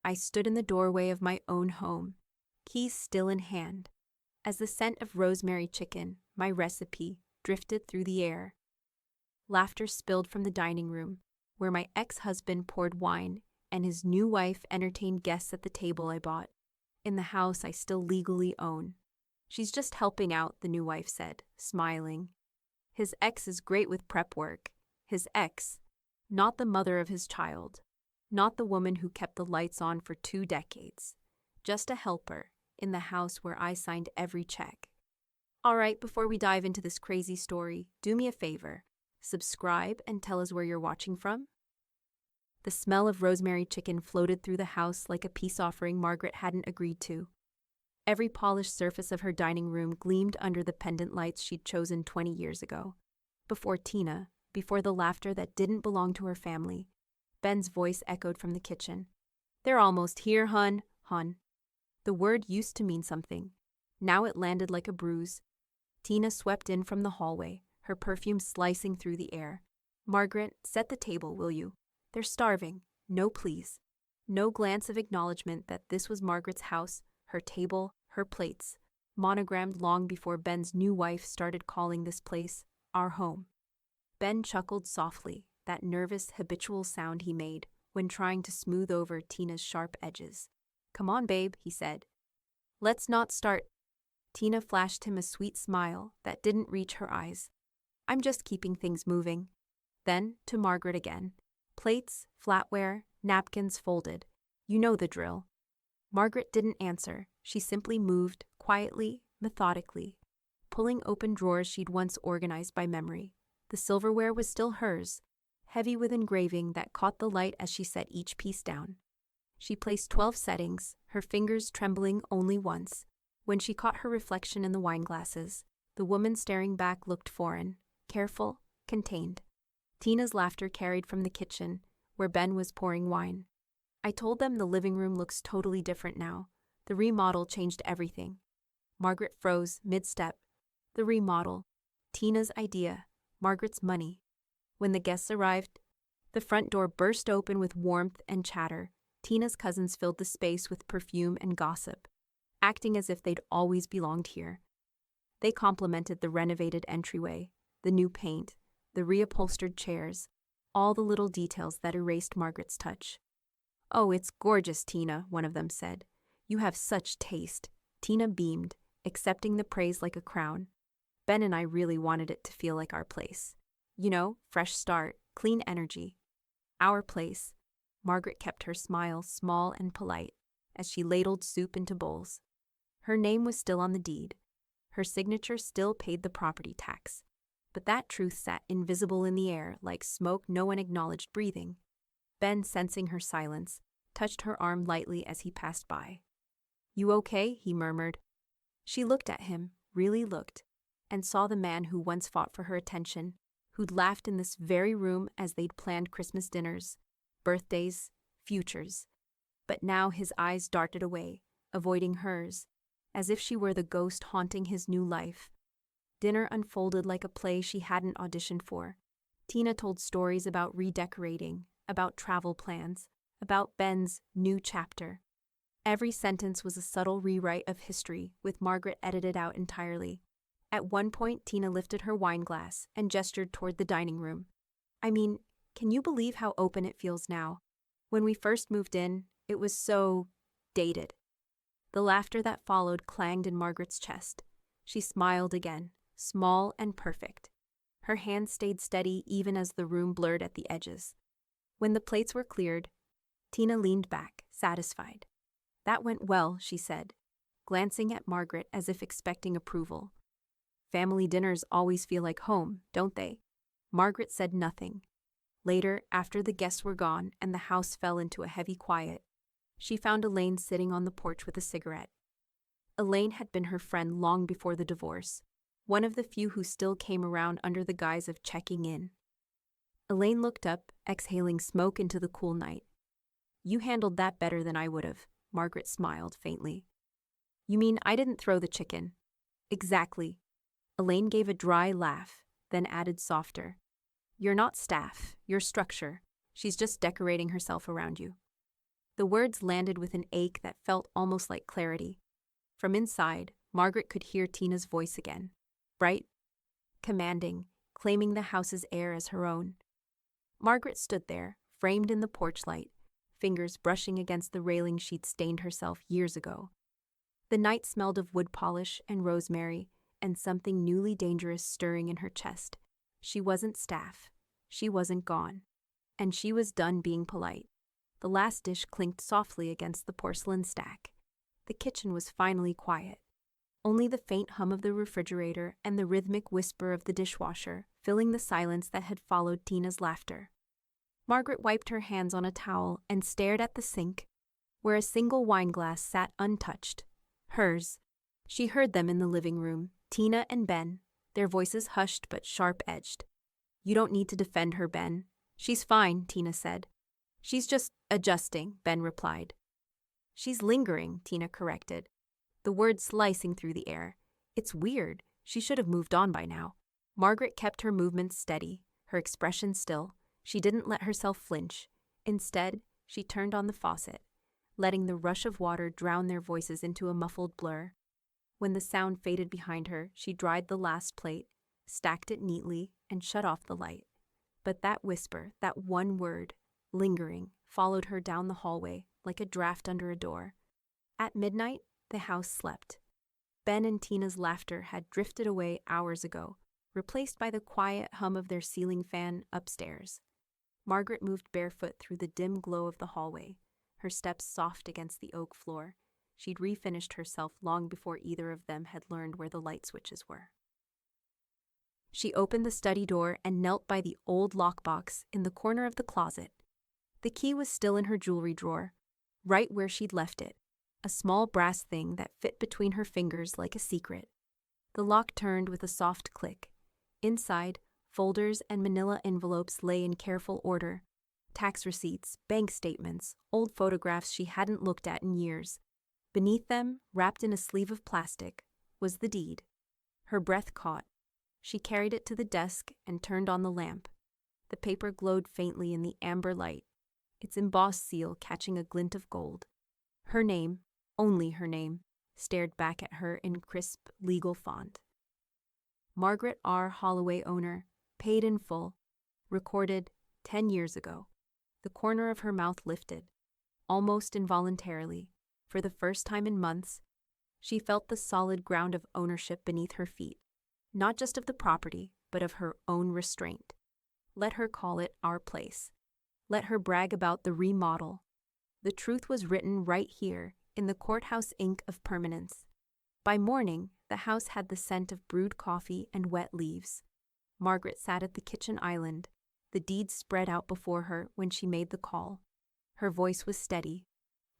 I stood in the doorway of my own home, keys still in hand, as the scent of rosemary chicken, my recipe, drifted through the air. Laughter spilled from the dining room, where my ex-husband poured wine and his new wife entertained guests at the table I bought, in the house I still legally own. She's just helping out, the new wife said, smiling. His ex is great with prep work. His ex, not the mother of his child, not the woman who kept the lights on for 2 decades, just a helper in the house where I signed every check. All right, before we dive into this crazy story, do me a favor. Subscribe and tell us where you're watching from. The smell of rosemary chicken floated through the house like a peace offering Margaret hadn't agreed to. Every polished surface of her dining room gleamed under the pendant lights she'd chosen 20 years ago. Before Tina, before the laughter that didn't belong to her family, Ben's voice echoed from the kitchen. "They're almost here, hun." The word used to mean something. Now it landed like a bruise. Tina swept in from the hallway, her perfume slicing through the air. "Margaret, set the table, will you? They're starving. No, please." No glance of acknowledgement that this was Margaret's house, her table, her plates, monogrammed long before Ben's new wife started calling this place our home. Ben chuckled softly, that nervous, habitual sound he made when trying to smooth over Tina's sharp edges. "Come on, babe," he said. "Let's not start." Tina flashed him a sweet smile that didn't reach her eyes. "I'm just keeping things moving." Then, to Margaret again. Plates, flatware, napkins folded. You know the drill. Margaret didn't answer. She simply moved, quietly, methodically, pulling open drawers she'd once organized by memory. The silverware was still hers, heavy with engraving that caught the light as she set each piece down. She placed 12 settings, her fingers trembling only once. When she caught her reflection in the wine glasses, the woman staring back looked foreign, careful, contained. Tina's laughter carried from the kitchen, where Ben was pouring wine. "I told them the living room looks totally different now. The remodel changed everything." Margaret froze mid-step. The remodel. Tina's idea. Margaret's money. When the guests arrived, the front door burst open with warmth and chatter. Tina's cousins filled the space with perfume and gossip, acting as if they'd always belonged here. They complimented the renovated entryway, the new paint, the reupholstered chairs, all the little details that erased Margaret's touch. "Oh, it's gorgeous, Tina," one of them said. "You have such taste." Tina beamed, accepting the praise like a crown. "Ben and I really wanted it to feel like our place. You know, fresh start, clean energy. Our place." Margaret kept her smile small and polite as she ladled soup into bowls. Her name was still on the deed. Her signature still paid the property tax. But that truth sat invisible in the air like smoke no one acknowledged breathing. Ben, sensing her silence, touched her arm lightly as he passed by. "You okay?" he murmured. She looked at him, really looked, and saw the man who once fought for her attention, who'd laughed in this very room as they'd planned Christmas dinners, birthdays, futures. But now his eyes darted away, avoiding hers, as if she were the ghost haunting his new life. Dinner unfolded like a play she hadn't auditioned for. Tina told stories about redecorating, about travel plans, about Ben's new chapter. Every sentence was a subtle rewrite of history, with Margaret edited out entirely. At one point, Tina lifted her wine glass and gestured toward the dining room. "I mean, can you believe how open it feels now? When we first moved in, it was so dated." The laughter that followed clanged in Margaret's chest. She smiled again, small and perfect. Her hand stayed steady even as the room blurred at the edges. When the plates were cleared, Tina leaned back, satisfied. "That went well," she said, glancing at Margaret as if expecting approval. "Family dinners always feel like home, don't they?" Margaret said nothing. Later, after the guests were gone and the house fell into a heavy quiet, she found Elaine sitting on the porch with a cigarette. Elaine had been her friend long before the divorce, one of the few who still came around under the guise of checking in. Elaine looked up, exhaling smoke into the cool night. "You handled that better than I would have," Margaret smiled faintly. "You mean I didn't throw the chicken?" "Exactly." Elaine gave a dry laugh, then added softer. "You're not staff, you're structure. She's just decorating herself around you." The words landed with an ache that felt almost like clarity. From inside, Margaret could hear Tina's voice again. Bright, commanding, claiming the house's air as her own. Margaret stood there, framed in the porch light, fingers brushing against the railing she'd stained herself years ago. The night smelled of wood polish and rosemary, and something newly dangerous stirring in her chest. She wasn't staff. She wasn't gone. And she was done being polite. The last dish clinked softly against the porcelain stack. The kitchen was finally quiet. Only the faint hum of the refrigerator and the rhythmic whisper of the dishwasher filling the silence that had followed Tina's laughter. Margaret wiped her hands on a towel and stared at the sink, where a single wineglass sat untouched. Hers. She heard them in the living room, Tina and Ben, their voices hushed but sharp-edged. "You don't need to defend her, Ben. She's fine," Tina said. "She's just adjusting," Ben replied. "She's lingering," Tina corrected, the words slicing through the air. "It's weird. She should have moved on by now." Margaret kept her movements steady, her expression still. She didn't let herself flinch. Instead, she turned on the faucet, letting the rush of water drown their voices into a muffled blur. When the sound faded behind her, she dried the last plate, stacked it neatly, and shut off the light. But that whisper, that one word, lingering, followed her down the hallway like a draft under a door. At midnight, the house slept. Ben and Tina's laughter had drifted away hours ago, replaced by the quiet hum of their ceiling fan upstairs. Margaret moved barefoot through the dim glow of the hallway, her steps soft against the oak floor. She'd refinished herself long before either of them had learned where the light switches were. She opened the study door and knelt by the old lockbox in the corner of the closet. The key was still in her jewelry drawer, right where she'd left it, a small brass thing that fit between her fingers like a secret. The lock turned with a soft click. Inside, folders and manila envelopes lay in careful order. Tax receipts, bank statements, old photographs she hadn't looked at in years. Beneath them, wrapped in a sleeve of plastic, was the deed. Her breath caught. She carried it to the desk and turned on the lamp. The paper glowed faintly in the amber light, its embossed seal catching a glint of gold. Her name, only her name, stared back at her in crisp, legal font. Margaret R. Holloway, owner, paid in full, recorded 10 years ago. The corner of her mouth lifted, almost involuntarily. For the first time in months, she felt the solid ground of ownership beneath her feet, not just of the property, but of her own restraint. Let her call it our place. Let her brag about the remodel. The truth was written right here in the courthouse ink of permanence. By morning, the house had the scent of brewed coffee and wet leaves. Margaret sat at the kitchen island, the deed spread out before her when she made the call. Her voice was steady.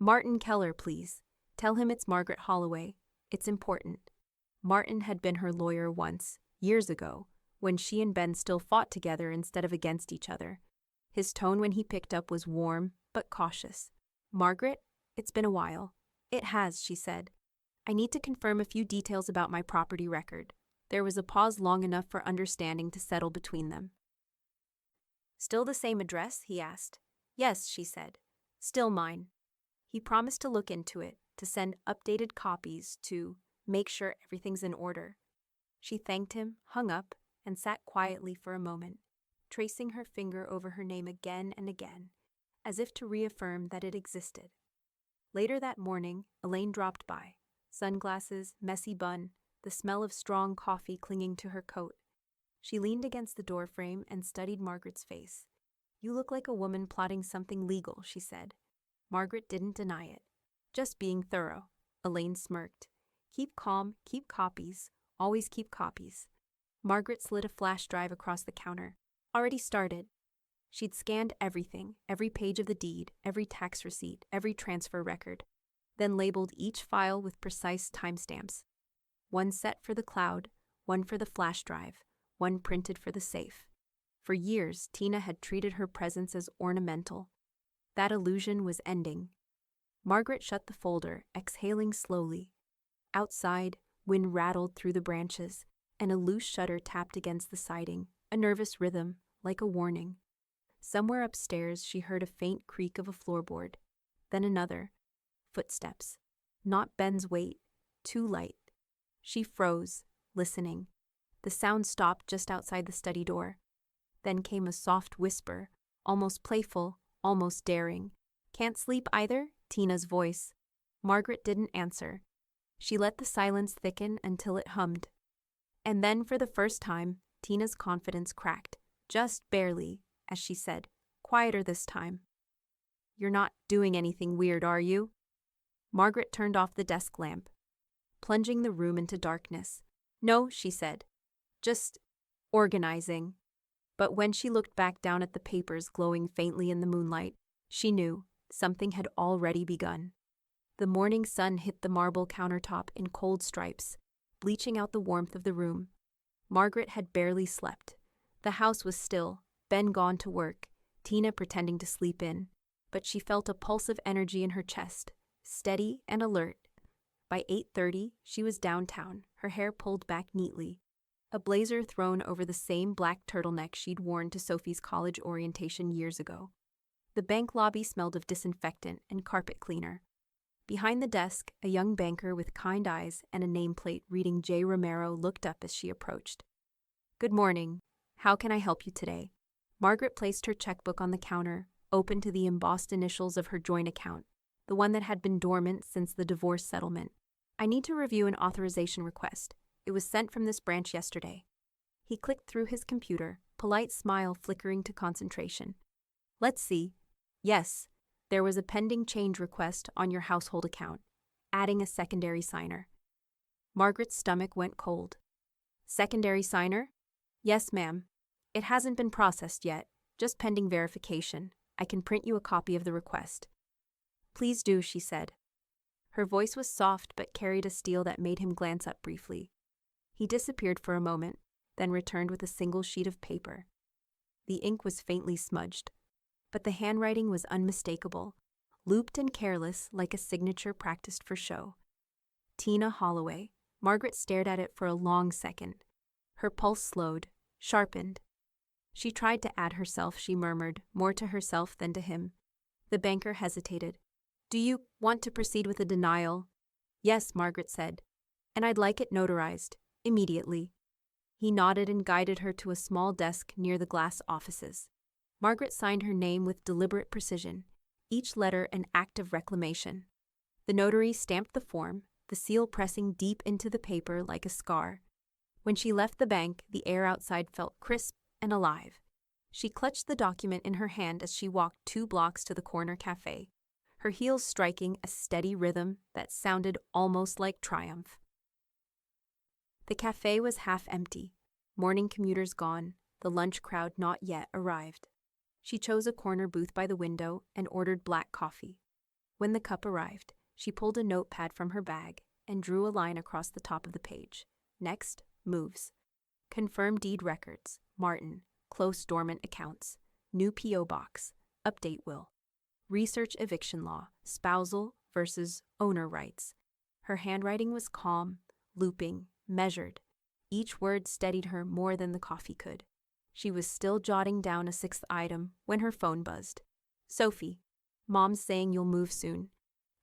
"Martin Keller, please. Tell him it's Margaret Holloway. It's important." Martin had been her lawyer once, years ago, when she and Ben still fought together instead of against each other. His tone when he picked up was warm, but cautious. "Margaret, it's been a while." "It has," she said. "I need to confirm a few details about my property record." There was a pause long enough for understanding to settle between them. "Still the same address?" he asked. "Yes," she said. "Still mine." He promised to look into it, to send updated copies, to make sure everything's in order. She thanked him, hung up, and sat quietly for a moment, tracing her finger over her name again and again, as if to reaffirm that it existed. Later that morning, Elaine dropped by. Sunglasses, messy bun, the smell of strong coffee clinging to her coat. She leaned against the doorframe and studied Margaret's face. "You look like a woman plotting something legal," she said. Margaret didn't deny it. "Just being thorough." Elaine smirked. "Keep calm, keep copies, always keep copies." Margaret slid a flash drive across the counter. "Already started." She'd scanned everything, every page of the deed, every tax receipt, every transfer record, then labeled each file with precise timestamps. One set for the cloud, one for the flash drive, one printed for the safe. For years, Tina had treated her presence as ornamental. That illusion was ending. Margaret shut the folder, exhaling slowly. Outside, wind rattled through the branches, and a loose shutter tapped against the siding, a nervous rhythm, like a warning. Somewhere upstairs, she heard a faint creak of a floorboard. then another. Footsteps. Not Ben's weight. Too light. She froze, listening. The sound stopped just outside the study door. Then came a soft whisper, almost playful, almost daring. "Can't sleep either?" Tina's voice. Margaret didn't answer. She let the silence thicken until it hummed. And then, for the first time, Tina's confidence cracked, just barely, as she said, quieter this time. "You're not doing anything weird, are you?" Margaret turned off the desk lamp, plunging the room into darkness. "No," she said. "Just organizing." But when she looked back down at the papers glowing faintly in the moonlight, she knew something had already begun. The morning sun hit the marble countertop in cold stripes, bleaching out the warmth of the room. Margaret had barely slept. The house was still, Ben gone to work, Tina pretending to sleep in, but she felt a pulse of energy in her chest, steady and alert. By 8:30, she was downtown, her hair pulled back neatly, a blazer thrown over the same black turtleneck she'd worn to Sophie's college orientation years ago. The bank lobby smelled of disinfectant and carpet cleaner. Behind the desk, a young banker with kind eyes and a nameplate reading J. Romero looked up as she approached. "Good morning. How can I help you today?" Margaret placed her checkbook on the counter, open to the embossed initials of her joint account, the one that had been dormant since the divorce settlement. "I need to review an authorization request. It was sent from this branch yesterday." He clicked through his computer, polite smile flickering to concentration. "Let's see. Yes, there was a pending change request on your household account, adding a secondary signer." Margaret's stomach went cold. "Secondary signer?" "Yes, ma'am. It hasn't been processed yet, just pending verification. I can print you a copy of the request." "Please do," she said. Her voice was soft but carried a steel that made him glance up briefly. He disappeared for a moment, then returned with a single sheet of paper. The ink was faintly smudged, but the handwriting was unmistakable, looped and careless like a signature practiced for show. Tina Holloway. Margaret stared at it for a long second. Her pulse slowed, sharpened. She tried to add herself, she murmured, more to herself than to him. The banker hesitated. "Do you want to proceed with a denial?" "Yes," Margaret said. "And I'd like it notarized, immediately." He nodded and guided her to a small desk near the glass offices. Margaret signed her name with deliberate precision, each letter an act of reclamation. The notary stamped the form, the seal pressing deep into the paper like a scar. When she left the bank, the air outside felt crisp and alive. She clutched the document in her hand as she walked 2 blocks to the corner cafe, her heels striking a steady rhythm that sounded almost like triumph. The cafe was half empty, morning commuters gone, the lunch crowd not yet arrived. She chose a corner booth by the window and ordered black coffee. When the cup arrived, she pulled a notepad from her bag and drew a line across the top of the page. Next, moves. Confirm deed records, Martin, close dormant accounts, new P.O. box, update will. Research eviction law, spousal versus owner rights. Her handwriting was calm, looping, measured. Each word steadied her more than the coffee could. She was still jotting down a 6th item when her phone buzzed. "Sophie, Mom's saying you'll move soon.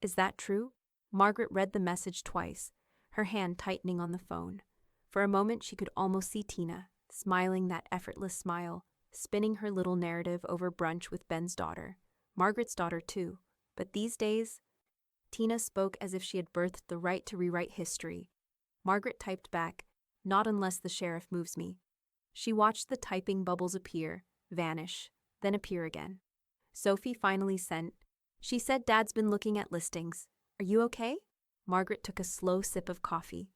Is that true?" Margaret read the message twice, her hand tightening on the phone. For a moment she could almost see Tina, smiling that effortless smile, spinning her little narrative over brunch with Ben's daughter. Margaret's daughter too, but these days, Tina spoke as if she had birthed the right to rewrite history. Margaret typed back, "Not unless the sheriff moves me." She watched the typing bubbles appear, vanish, then appear again. Sophie finally sent, "She said Dad's been looking at listings. Are you okay?" Margaret took a slow sip of coffee.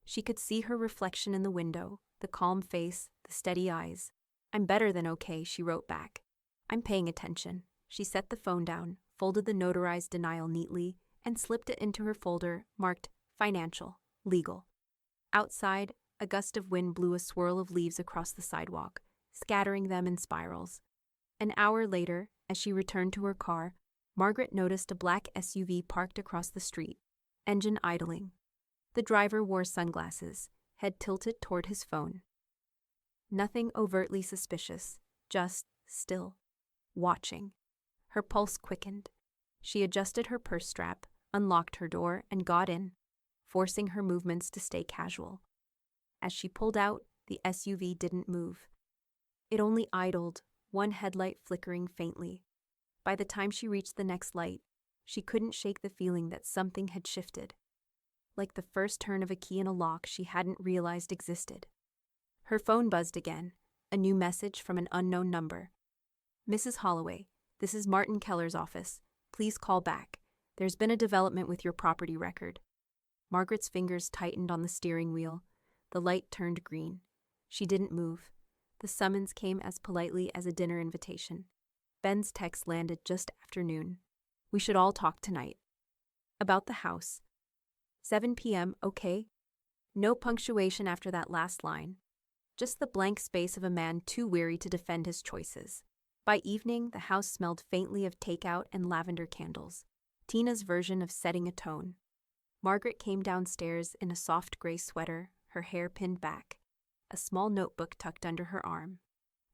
She could see her reflection in the window, the calm face, the steady eyes. "I'm better than okay," she wrote back. "I'm paying attention." She set the phone down, folded the notarized denial neatly, and slipped it into her folder marked Financial, Legal. Outside, a gust of wind blew a swirl of leaves across the sidewalk, scattering them in spirals. An hour later, as she returned to her car, Margaret noticed a black SUV parked across the street, engine idling. The driver wore sunglasses, head tilted toward his phone. Nothing overtly suspicious, just still, watching. Her pulse quickened. She adjusted her purse strap, unlocked her door, and got in, forcing her movements to stay casual. As she pulled out, the SUV didn't move. It only idled, one headlight flickering faintly. By the time she reached the next light, she couldn't shake the feeling that something had shifted. Like the first turn of a key in a lock she hadn't realized existed. Her phone buzzed again, a new message from an unknown number. "Mrs. Holloway, this is Martin Keller's office. Please call back. There's been a development with your property record." Margaret's fingers tightened on the steering wheel. The light turned green. She didn't move. The summons came as politely as a dinner invitation. Ben's text landed just after noon. "We should all talk tonight." "About the house." 7 p.m., okay? No punctuation after that last line. Just the blank space of a man too weary to defend his choices. By evening, the house smelled faintly of takeout and lavender candles. Tina's version of setting a tone. Margaret came downstairs in a soft gray sweater, her hair pinned back, a small notebook tucked under her arm.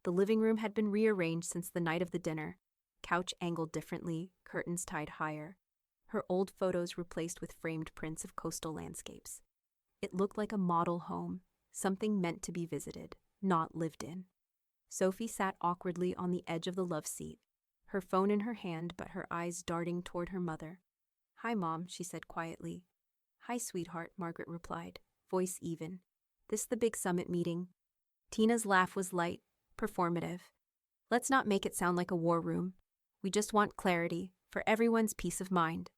The living room had been rearranged since the night of the dinner, couch angled differently, curtains tied higher. Her old photos replaced with framed prints of coastal landscapes. It looked like a model home, something meant to be visited, not lived in. Sophie sat awkwardly on the edge of the love seat, her phone in her hand but her eyes darting toward her mother. "Hi, Mom," she said quietly. "Hi, sweetheart," Margaret replied, voice even. "This the big summit meeting?" Tina's laugh was light, performative. "Let's not make it sound like a war room. We just want clarity, for everyone's peace of mind."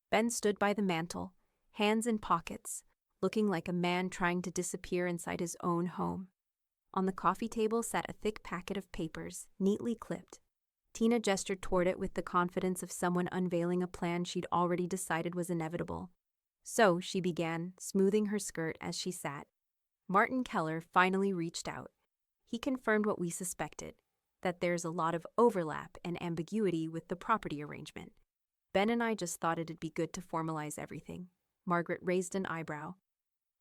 Ben stood by the mantel, hands in pockets, looking like a man trying to disappear inside his own home. On the coffee table sat a thick packet of papers, neatly clipped. Tina gestured toward it with the confidence of someone unveiling a plan she'd already decided was inevitable. "So," she began, smoothing her skirt as she sat, "Martin Keller finally reached out. He confirmed what we suspected, that there's a lot of overlap and ambiguity with the property arrangement. Ben and I just thought it'd be good to formalize everything." Margaret raised an eyebrow.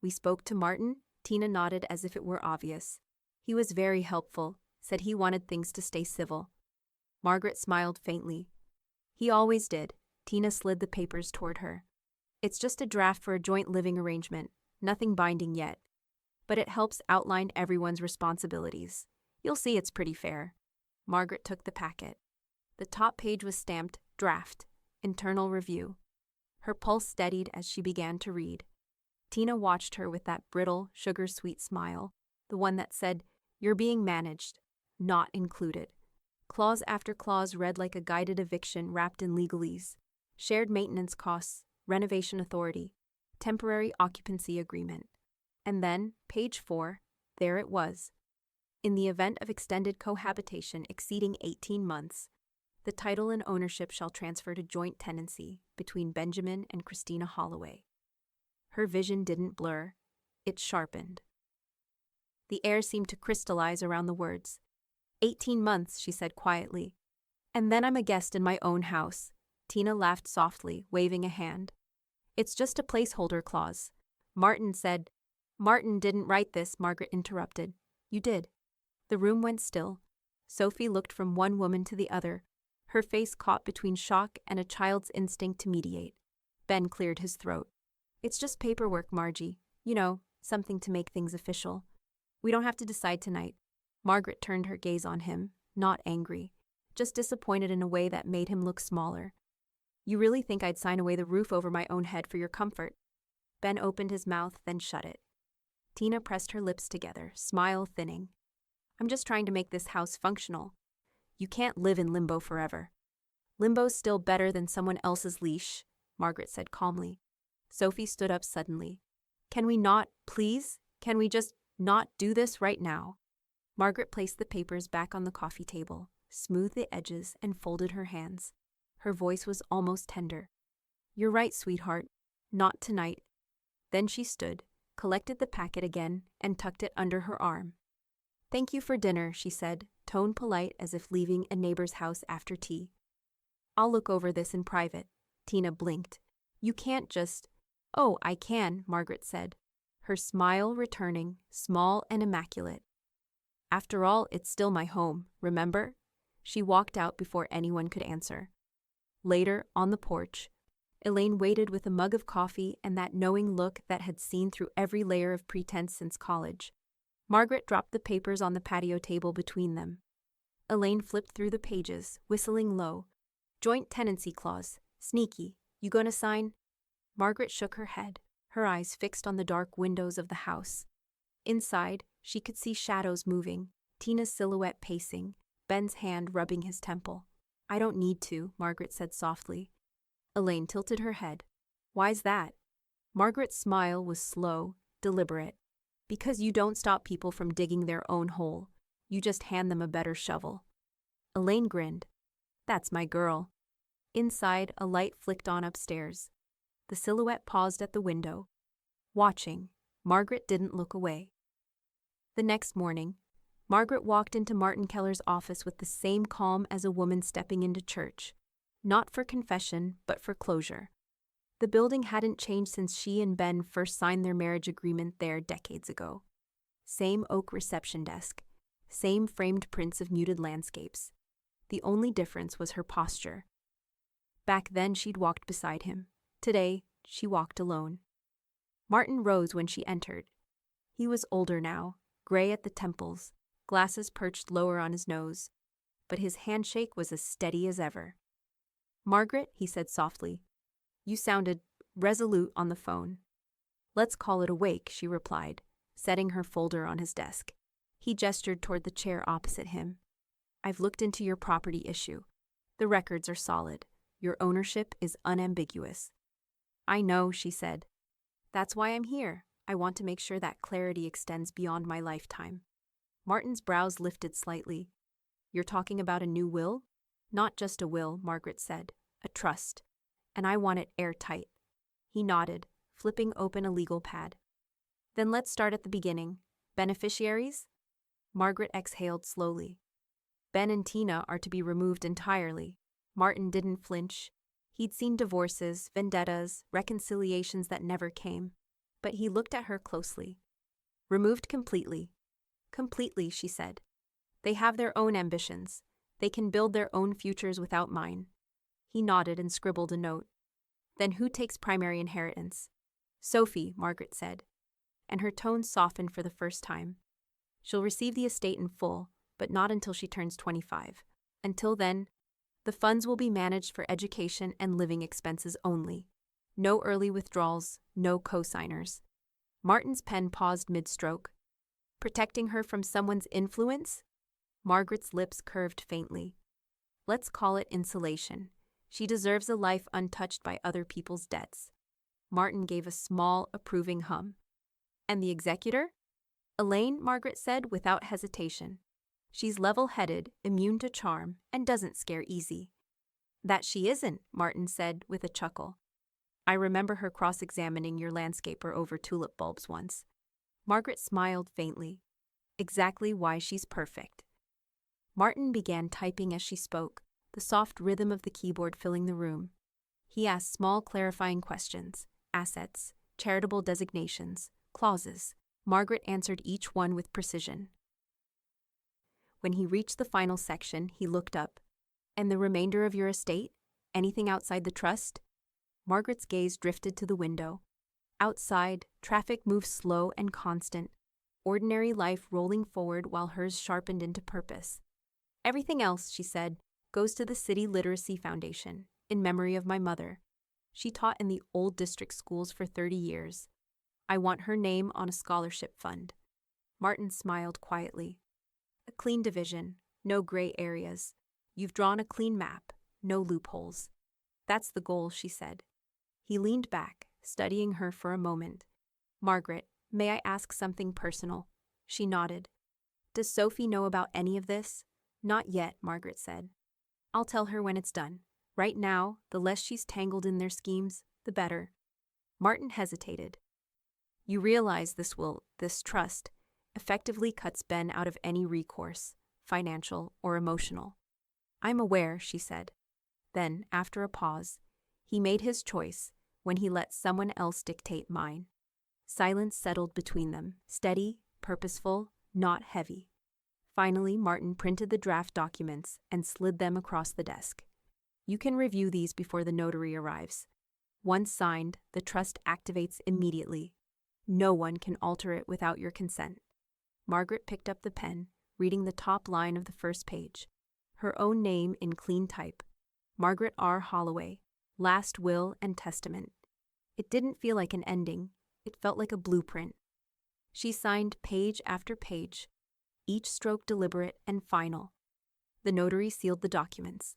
"We spoke to Martin?" Tina nodded as if it were obvious. "He was very helpful, said he wanted things to stay civil." Margaret smiled faintly. "He always did." Tina slid the papers toward her. "It's just a draft for a joint living arrangement, nothing binding yet. But it helps outline everyone's responsibilities. You'll see it's pretty fair." Margaret took the packet. The top page was stamped, "Draft, Internal Review." Her pulse steadied as she began to read. Tina watched her with that brittle, sugar-sweet smile, the one that said, "You're being managed, not included." Clause after clause read like a guided eviction wrapped in legalese. Shared maintenance costs, renovation authority, temporary occupancy agreement. And then, page 4, there it was. In the event of extended cohabitation exceeding 18 months, the title and ownership shall transfer to joint tenancy between Benjamin and Christina Holloway. Her vision didn't blur, it sharpened. The air seemed to crystallize around the words. 18 months, she said quietly. "And then I'm a guest in my own house." Tina laughed softly, waving a hand. "It's just a placeholder clause. Martin said—" "Martin didn't write this," Margaret interrupted. "You did." The room went still. Sophie looked from one woman to the other, her face caught between shock and a child's instinct to mediate. Ben cleared his throat. "It's just paperwork, Margie. You know, something to make things official. We don't have to decide tonight." Margaret turned her gaze on him, not angry, just disappointed in a way that made him look smaller. "You really think I'd sign away the roof over my own head for your comfort?" Ben opened his mouth, then shut it. Tina pressed her lips together, smile thinning. "I'm just trying to make this house functional. You can't live in limbo forever." "Limbo's still better than someone else's leash," Margaret said calmly. Sophie stood up suddenly. "Can we not, please? Can we just not do this right now?" Margaret placed the papers back on the coffee table, smoothed the edges, and folded her hands. Her voice was almost tender. "You're right, sweetheart. Not tonight." Then she stood, collected the packet again, and tucked it under her arm. "Thank you for dinner," she said, tone polite as if leaving a neighbor's house after tea. "I'll look over this in private." Tina blinked. "You can't just—" "Oh, I can," Margaret said, her smile returning, small and immaculate. "After all, it's still my home, remember?" She walked out before anyone could answer. Later, on the porch, Elaine waited with a mug of coffee and that knowing look that had seen through every layer of pretense since college. Margaret dropped the papers on the patio table between them. Elaine flipped through the pages, whistling low. Joint tenancy clause. Sneaky. You gonna sign? Margaret shook her head, her eyes fixed on the dark windows of the house. Inside, she could see shadows moving, Tina's silhouette pacing, Ben's hand rubbing his temple. I don't need to, Margaret said softly. Elaine tilted her head. Why's that? Margaret's smile was slow, deliberate. Because you don't stop people from digging their own hole. You just hand them a better shovel. Elaine grinned. That's my girl. Inside, a light flicked on upstairs. The silhouette paused at the window. Watching, Margaret didn't look away. The next morning, Margaret walked into Martin Keller's office with the same calm as a woman stepping into church. Not for confession, but for closure. The building hadn't changed since she and Ben first signed their marriage agreement there decades ago. Same oak reception desk. Same framed prints of muted landscapes. The only difference was her posture. Back then she'd walked beside him. Today, she walked alone. Martin rose when she entered. He was older now, gray at the temples, glasses perched lower on his nose. But his handshake was as steady as ever. Margaret, he said softly, you sounded resolute on the phone. Let's call it a wake, she replied, setting her folder on his desk. He gestured toward the chair opposite him. I've looked into your property issue. The records are solid. Your ownership is unambiguous. I know, she said. That's why I'm here. I want to make sure that clarity extends beyond my lifetime. Martin's brows lifted slightly. You're talking about a new will? Not just a will, Margaret said. A trust. And I want it airtight. He nodded, flipping open a legal pad. Then let's start at the beginning. Beneficiaries? Margaret exhaled slowly. Ben and Tina are to be removed entirely. Martin didn't flinch. He'd seen divorces, vendettas, reconciliations that never came. But he looked at her closely. Removed completely. Completely, she said. They have their own ambitions. They can build their own futures without mine. He nodded and scribbled a note. Then who takes primary inheritance? Sophie, Margaret said, and her tone softened for the first time. She'll receive the estate in full, but not until she turns 25. Until then, the funds will be managed for education and living expenses only. No early withdrawals, no co-signers. Martin's pen paused mid-stroke. Protecting her from someone's influence? Margaret's lips curved faintly. Let's call it insulation. She deserves a life untouched by other people's debts. Martin gave a small, approving hum. And the executor? Elaine, Margaret said without hesitation. She's level-headed, immune to charm, and doesn't scare easy. That she isn't, Martin said with a chuckle. I remember her cross-examining your landscaper over tulip bulbs once. Margaret smiled faintly. Exactly why she's perfect. Martin began typing as she spoke, the soft rhythm of the keyboard filling the room. He asked small clarifying questions, assets, charitable designations, clauses. Margaret answered each one with precision. When he reached the final section, he looked up. And the remainder of your estate? Anything outside the trust? Margaret's gaze drifted to the window. Outside, traffic moved slow and constant, ordinary life rolling forward while hers sharpened into purpose. Everything else, she said, goes to the City Literacy Foundation, in memory of my mother. She taught in the old district schools for 30 years. I want her name on a scholarship fund. Martin smiled quietly. A clean division, no gray areas. You've drawn a clean map, no loopholes. That's the goal, she said. He leaned back, studying her for a moment. Margaret, may I ask something personal? She nodded. Does Sophie know about any of this? Not yet, Margaret said. I'll tell her when it's done. Right now, the less she's tangled in their schemes, the better. Martin hesitated. You realize this trust, effectively cuts Ben out of any recourse, financial or emotional. I'm aware, she said. Then, after a pause, he made his choice when he let someone else dictate mine. Silence settled between them, steady, purposeful, not heavy. Finally, Martin printed the draft documents and slid them across the desk. You can review these before the notary arrives. Once signed, the trust activates immediately. No one can alter it without your consent. Margaret picked up the pen, reading the top line of the first page. Her own name in clean type. Margaret R. Holloway. Last will and testament. It didn't feel like an ending. It felt like a blueprint. She signed page after page, each stroke deliberate and final. The notary sealed the documents.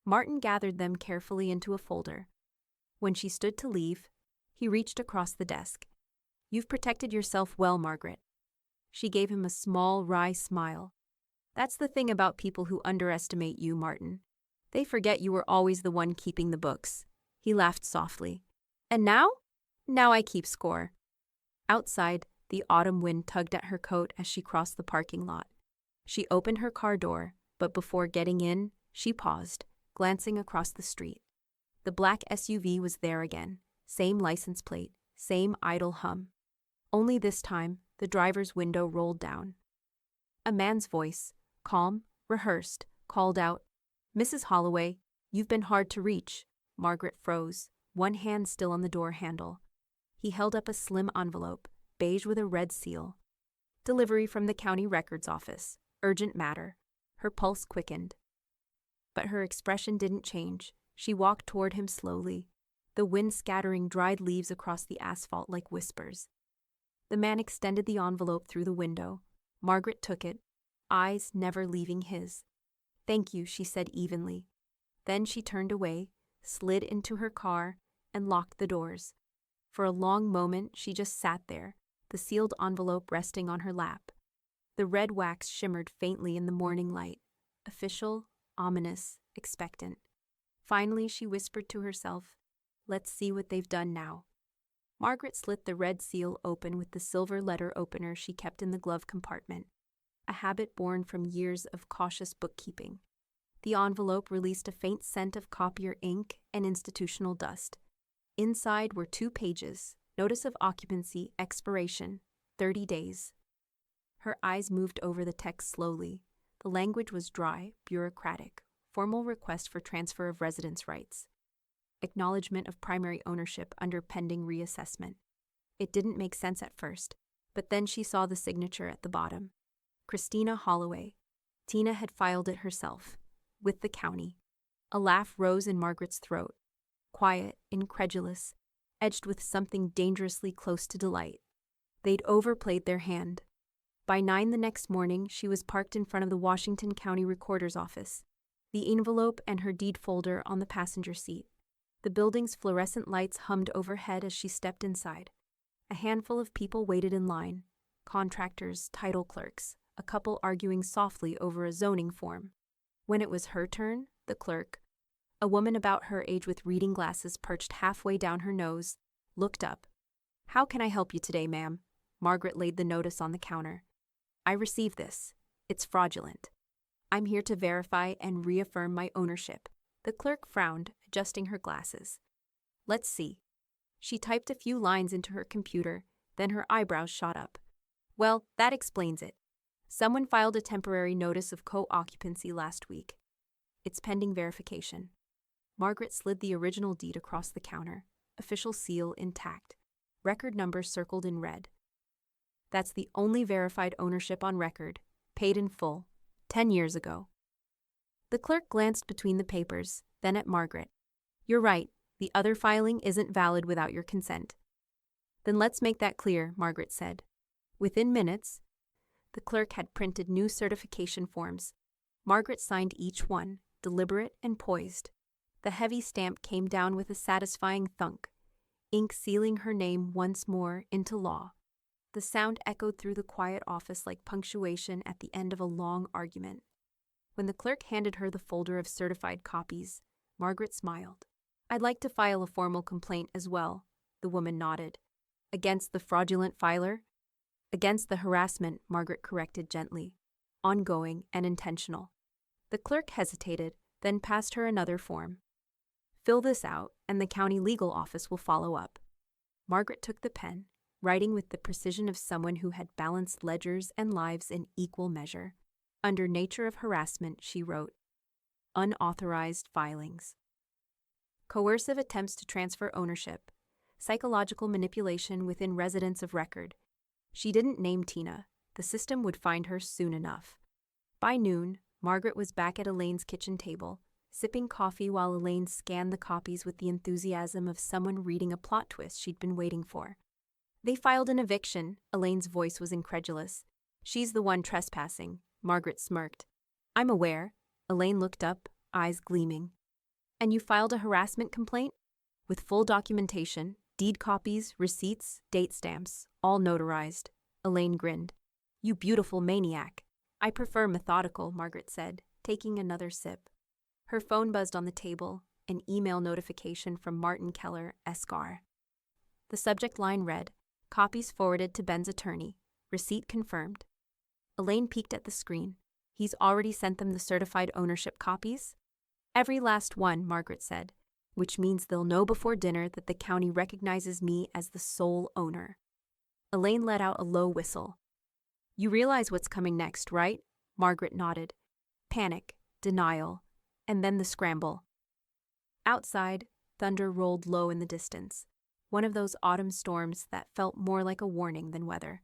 Martin gathered them carefully into a folder. When she stood to leave, he reached across the desk. "You've protected yourself well, Margaret." She gave him a small, wry smile. "That's the thing about people who underestimate you, Martin. They forget you were always the one keeping the books." He laughed softly. "And now? Now I keep score." Outside, the autumn wind tugged at her coat as she crossed the parking lot. She opened her car door, but before getting in, she paused, glancing across the street. The black SUV was there again, same license plate, same idle hum. Only this time, the driver's window rolled down. A man's voice, calm, rehearsed, called out, "Mrs. Holloway, you've been hard to reach." Margaret froze, one hand still on the door handle. He held up a slim envelope, beige with a red seal. "Delivery from the county records office. Urgent matter." Her pulse quickened. But her expression didn't change. She walked toward him slowly, the wind scattering dried leaves across the asphalt like whispers. The man extended the envelope through the window. Margaret took it, eyes never leaving his. "Thank you," she said evenly. Then she turned away, slid into her car, and locked the doors. For a long moment, she just sat there, the sealed envelope resting on her lap. The red wax shimmered faintly in the morning light, official, ominous, expectant. Finally, she whispered to herself, "Let's see what they've done now." Margaret slit the red seal open with the silver letter opener she kept in the glove compartment, a habit born from years of cautious bookkeeping. The envelope released a faint scent of copier ink and institutional dust. Inside were 2 pages, notice of occupancy, expiration, 30 days. Her eyes moved over the text slowly. The language was dry, bureaucratic, formal request for transfer of residence rights. Acknowledgement of primary ownership under pending reassessment. It didn't make sense at first, but then she saw the signature at the bottom. Christina Holloway. Tina had filed it herself, with the county. A laugh rose in Margaret's throat, quiet, incredulous, edged with something dangerously close to delight. They'd overplayed their hand. By 9 the next morning, she was parked in front of the Washington County Recorder's office, the envelope and her deed folder on the passenger seat. The building's fluorescent lights hummed overhead as she stepped inside. A handful of people waited in line, contractors, title clerks, a couple arguing softly over a zoning form. When it was her turn, the clerk, a woman about her age with reading glasses perched halfway down her nose, looked up. "How can I help you today, ma'am?" Margaret laid the notice on the counter. "I received this. It's fraudulent. I'm here to verify and reaffirm my ownership." The clerk frowned, adjusting her glasses. "Let's see." She typed a few lines into her computer, then her eyebrows shot up. "Well, that explains it. Someone filed a temporary notice of co-occupancy last week. It's pending verification." Margaret slid the original deed across the counter, official seal intact, record number circled in red. "That's the only verified ownership on record, paid in full, 10 years ago." The clerk glanced between the papers, then at Margaret. "You're right, the other filing isn't valid without your consent." "Then let's make that clear," Margaret said. Within minutes, the clerk had printed new certification forms. Margaret signed each one, deliberate and poised. The heavy stamp came down with a satisfying thunk, ink sealing her name once more into law. The sound echoed through the quiet office like punctuation at the end of a long argument. When the clerk handed her the folder of certified copies, Margaret smiled. "I'd like to file a formal complaint as well," the woman nodded. "Against the fraudulent filer?" "Against the harassment," Margaret corrected gently. "Ongoing and intentional." The clerk hesitated, then passed her another form. "Fill this out, and the county legal office will follow up." Margaret took the pen, writing with the precision of someone who had balanced ledgers and lives in equal measure. Under nature of harassment, she wrote, "Unauthorized filings." coercive attempts to transfer ownership, psychological manipulation within residents of record. She didn't name Tina. The system would find her soon enough. By noon, Margaret was back at Elaine's kitchen table, sipping coffee while Elaine scanned the copies with the enthusiasm of someone reading a plot twist she'd been waiting for. They filed an eviction. Elaine's voice was incredulous. She's the one trespassing. Margaret smirked. I'm aware. Elaine looked up, eyes gleaming. And you filed a harassment complaint? With full documentation, deed copies, receipts, date stamps, all notarized. Elaine grinned. You beautiful maniac. I prefer methodical, Margaret said, taking another sip. Her phone buzzed on the table, an email notification from Martin Keller, Esquire. The subject line read, copies forwarded to Ben's attorney. Receipt confirmed. Elaine peeked at the screen. He's already sent them the certified ownership copies? Every last one, Margaret said, which means they'll know before dinner that the county recognizes me as the sole owner. Elaine let out a low whistle. You realize what's coming next, right? Margaret nodded. Panic, denial, and then the scramble. Outside, thunder rolled low in the distance, one of those autumn storms that felt more like a warning than weather.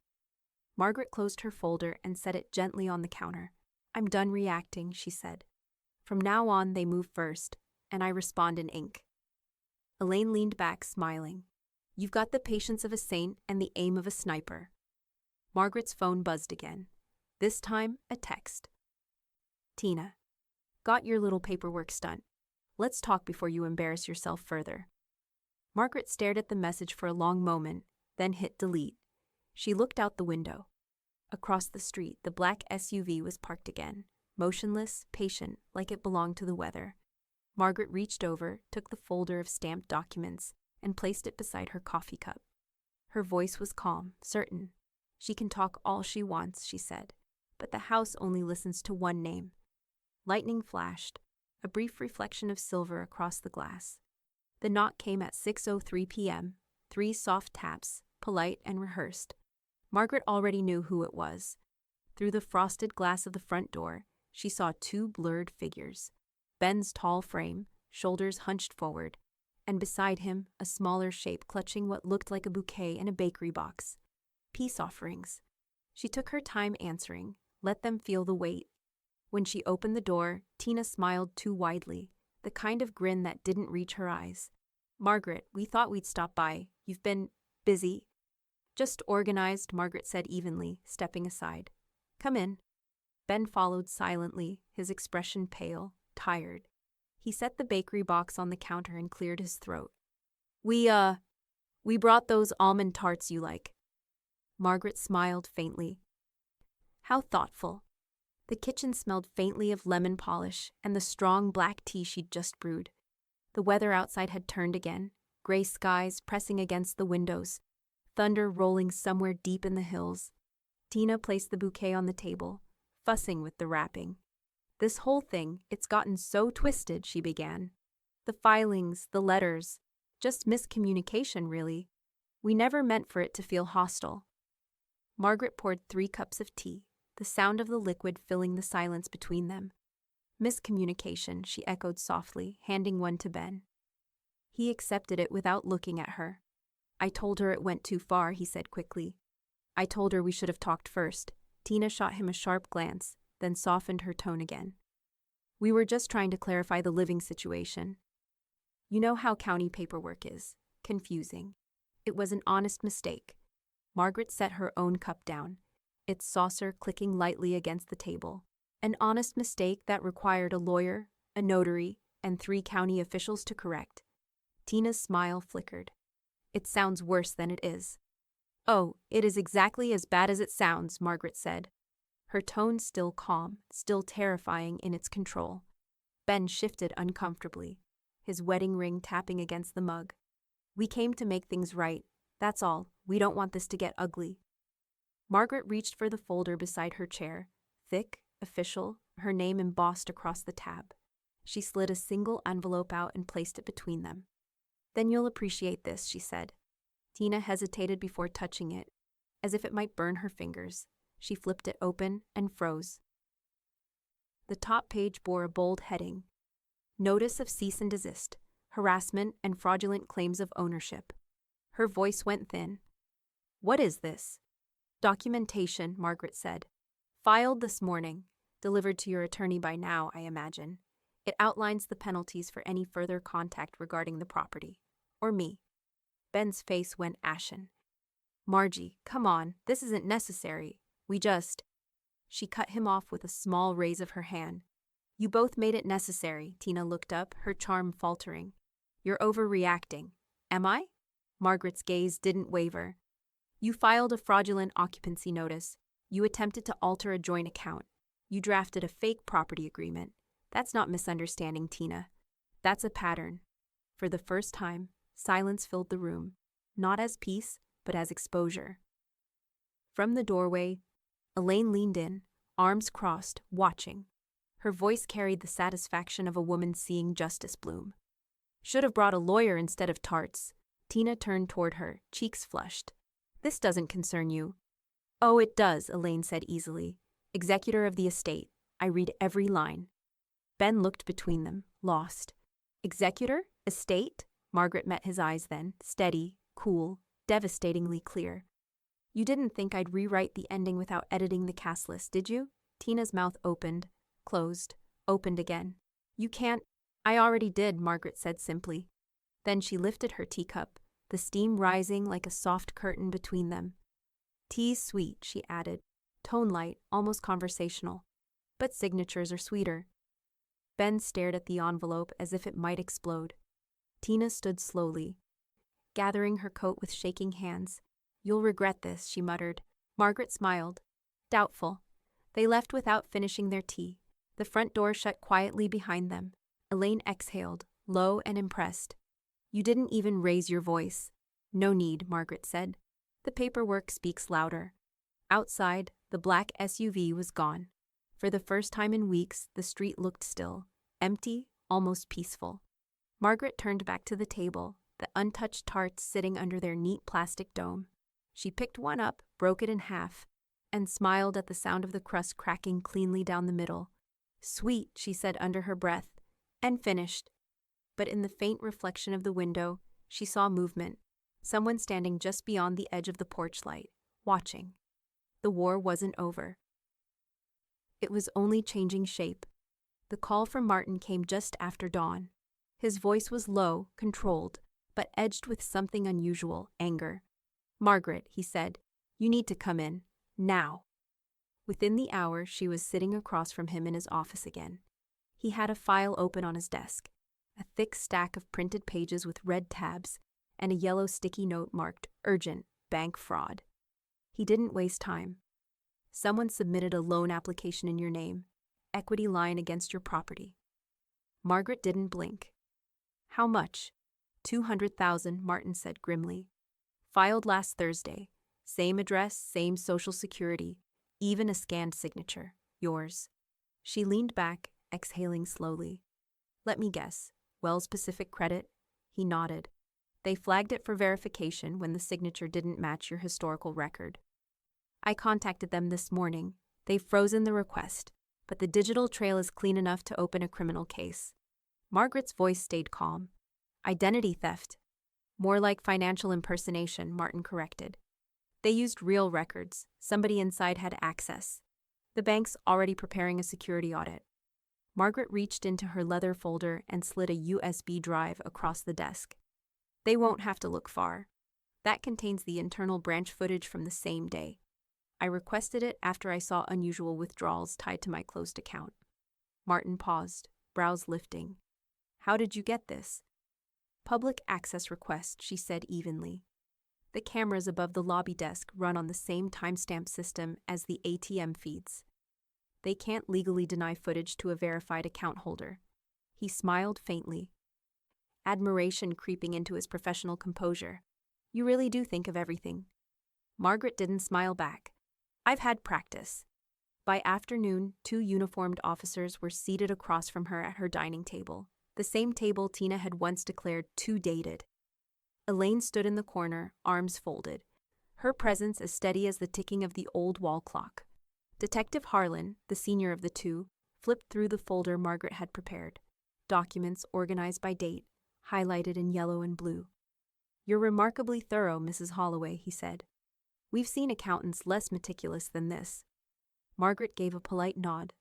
Margaret closed her folder and set it gently on the counter. I'm done reacting, she said. From now on, they move first, and I respond in ink. Elaine leaned back, smiling. You've got the patience of a saint and the aim of a sniper. Margaret's phone buzzed again. This time, a text. Tina, got your little paperwork stunt. Let's talk before you embarrass yourself further. Margaret stared at the message for a long moment, then hit delete. She looked out the window. Across the street, the black SUV was parked again, motionless, patient, like it belonged to the weather. Margaret reached over, took the folder of stamped documents, and placed it beside her coffee cup. Her voice was calm, certain. She can talk all she wants, she said, but the house only listens to one name. Lightning flashed, a brief reflection of silver across the glass. The knock came at 6:03 p.m., 3 soft taps, polite and rehearsed. Margaret already knew who it was. Through the frosted glass of the front door, she saw 2 blurred figures. Ben's tall frame, shoulders hunched forward, and beside him, a smaller shape clutching what looked like a bouquet in a bakery box. Peace offerings. She took her time answering, let them feel the weight. When she opened the door, Tina smiled too widely, the kind of grin that didn't reach her eyes. Margaret, we thought we'd stop by. You've been busy. Just organized, Margaret said evenly, stepping aside. Come in. Ben followed silently, his expression pale, tired. He set the bakery box on the counter and cleared his throat. We brought those almond tarts you like. Margaret smiled faintly. How thoughtful. The kitchen smelled faintly of lemon polish and the strong black tea she'd just brewed. The weather outside had turned again, gray skies pressing against the windows, thunder rolling somewhere deep in the hills. Tina placed the bouquet on the table, fussing with the wrapping. This whole thing, it's gotten so twisted, she began. The filings, the letters, just miscommunication, really. We never meant for it to feel hostile. Margaret poured 3 cups of tea, the sound of the liquid filling the silence between them. Miscommunication, she echoed softly, handing one to Ben. He accepted it without looking at her. I told her it went too far, he said quickly. I told her we should have talked first. Tina shot him a sharp glance, then softened her tone again. We were just trying to clarify the living situation. You know how county paperwork is. Confusing. It was an honest mistake. Margaret set her own cup down, its saucer clicking lightly against the table. An honest mistake that required a lawyer, a notary, and 3 county officials to correct. Tina's smile flickered. It sounds worse than it is. Oh, it is exactly as bad as it sounds, Margaret said. Her tone still calm, still terrifying in its control. Ben shifted uncomfortably, his wedding ring tapping against the mug. We came to make things right. That's all. We don't want this to get ugly. Margaret reached for the folder beside her chair, thick, official, her name embossed across the tab. She slid a single envelope out and placed it between them. Then you'll appreciate this, she said. Tina hesitated before touching it, as if it might burn her fingers. She flipped it open and froze. The top page bore a bold heading. Notice of cease and desist. harassment, and fraudulent claims of ownership. Her voice went thin. "What is this?" "Documentation," Margaret said. "Filed this morning. Delivered to your attorney by now, I imagine. It outlines the penalties for any further contact regarding the property. Or me." Ben's face went ashen. "Margie, come on, this isn't necessary. We just—" She cut him off with a small raise of her hand. "You both made it necessary." Tina looked up, her charm faltering. "You're overreacting." "Am I?" Margaret's gaze didn't waver. "You filed a fraudulent occupancy notice. You attempted to alter a joint account. You drafted a fake property agreement. That's not misunderstanding, Tina. That's a pattern." For the first time, silence filled the room, not as peace, but as exposure. From the doorway, Elaine leaned in, arms crossed, watching. Her voice carried the satisfaction of a woman seeing justice bloom. "Should have brought a lawyer instead of tarts." Tina turned toward her, cheeks flushed. "This doesn't concern you." "Oh, it does," Elaine said easily. "Executor of the estate. I read every line." Ben looked between them, lost. "Executor? Estate?" Margaret met his eyes then, steady, cool, devastatingly clear. "You didn't think I'd rewrite the ending without editing the cast list, did you?" Tina's mouth opened, closed, opened again. "You can't—" "I already did," Margaret said simply. Then she lifted her teacup, the steam rising like a soft curtain between them. "Tea's sweet," she added, tone light, almost conversational. "But signatures are sweeter." Ben stared at the envelope as if it might explode. Tina stood slowly, gathering her coat with shaking hands. "You'll regret this," she muttered. Margaret smiled. Doubtful. They left without finishing their tea. The front door shut quietly behind them. Elaine exhaled, low and impressed. "You didn't even raise your voice." "No need," Margaret said. "The paperwork speaks louder." Outside, the black SUV was gone. For the first time in weeks, the street looked still, empty, almost peaceful. Margaret turned back to the table, the untouched tarts sitting under their neat plastic dome. She picked one up, broke it in half, and smiled at the sound of the crust cracking cleanly down the middle. "Sweet," she said under her breath, and finished. But in the faint reflection of the window, she saw movement, someone standing just beyond the edge of the porch light, watching. The war wasn't over. It was only changing shape. The call from Martin came just after dawn. His voice was low, controlled, but edged with something unusual, anger. "Margaret," he said, "you need to come in. Now." Within the hour, she was sitting across from him in his office again. He had a file open on his desk, a thick stack of printed pages with red tabs, and a yellow sticky note marked "Urgent, Bank Fraud." He didn't waste time. "Someone submitted a loan application in your name, equity line against your property." Margaret didn't blink. "How much?" $200,000, Martin said grimly. "Filed last Thursday. Same address, same social security, even a scanned signature. Yours." She leaned back, exhaling slowly. "Let me guess. Wells Pacific Credit?" He nodded. "They flagged it for verification when the signature didn't match your historical record. I contacted them this morning. They've frozen the request, but the digital trail is clean enough to open a criminal case." Margaret's voice stayed calm. "Identity theft." "More like financial impersonation," Martin corrected. "They used real records. Somebody inside had access. The bank's already preparing a security audit." Margaret reached into her leather folder and slid a USB drive across the desk. "They won't have to look far. That contains the internal branch footage from the same day. I requested it after I saw unusual withdrawals tied to my closed account." Martin paused, brows lifting. "How did you get this?" "Public access request," she said evenly. "The cameras above the lobby desk run on the same timestamp system as the ATM feeds. They can't legally deny footage to a verified account holder." He smiled faintly, admiration creeping into his professional composure. "You really do think of everything." Margaret didn't smile back. "I've had practice." By afternoon, 2 uniformed officers were seated across from her at her dining table, the same table Tina had once declared too dated. Elaine stood in the corner, arms folded, her presence as steady as the ticking of the old wall clock. Detective Harlan, the senior of the two, flipped through the folder Margaret had prepared. Documents organized by date, highlighted in yellow and blue. "You're remarkably thorough, Mrs. Holloway," he said. "We've seen accountants less meticulous than this." Margaret gave a polite nod.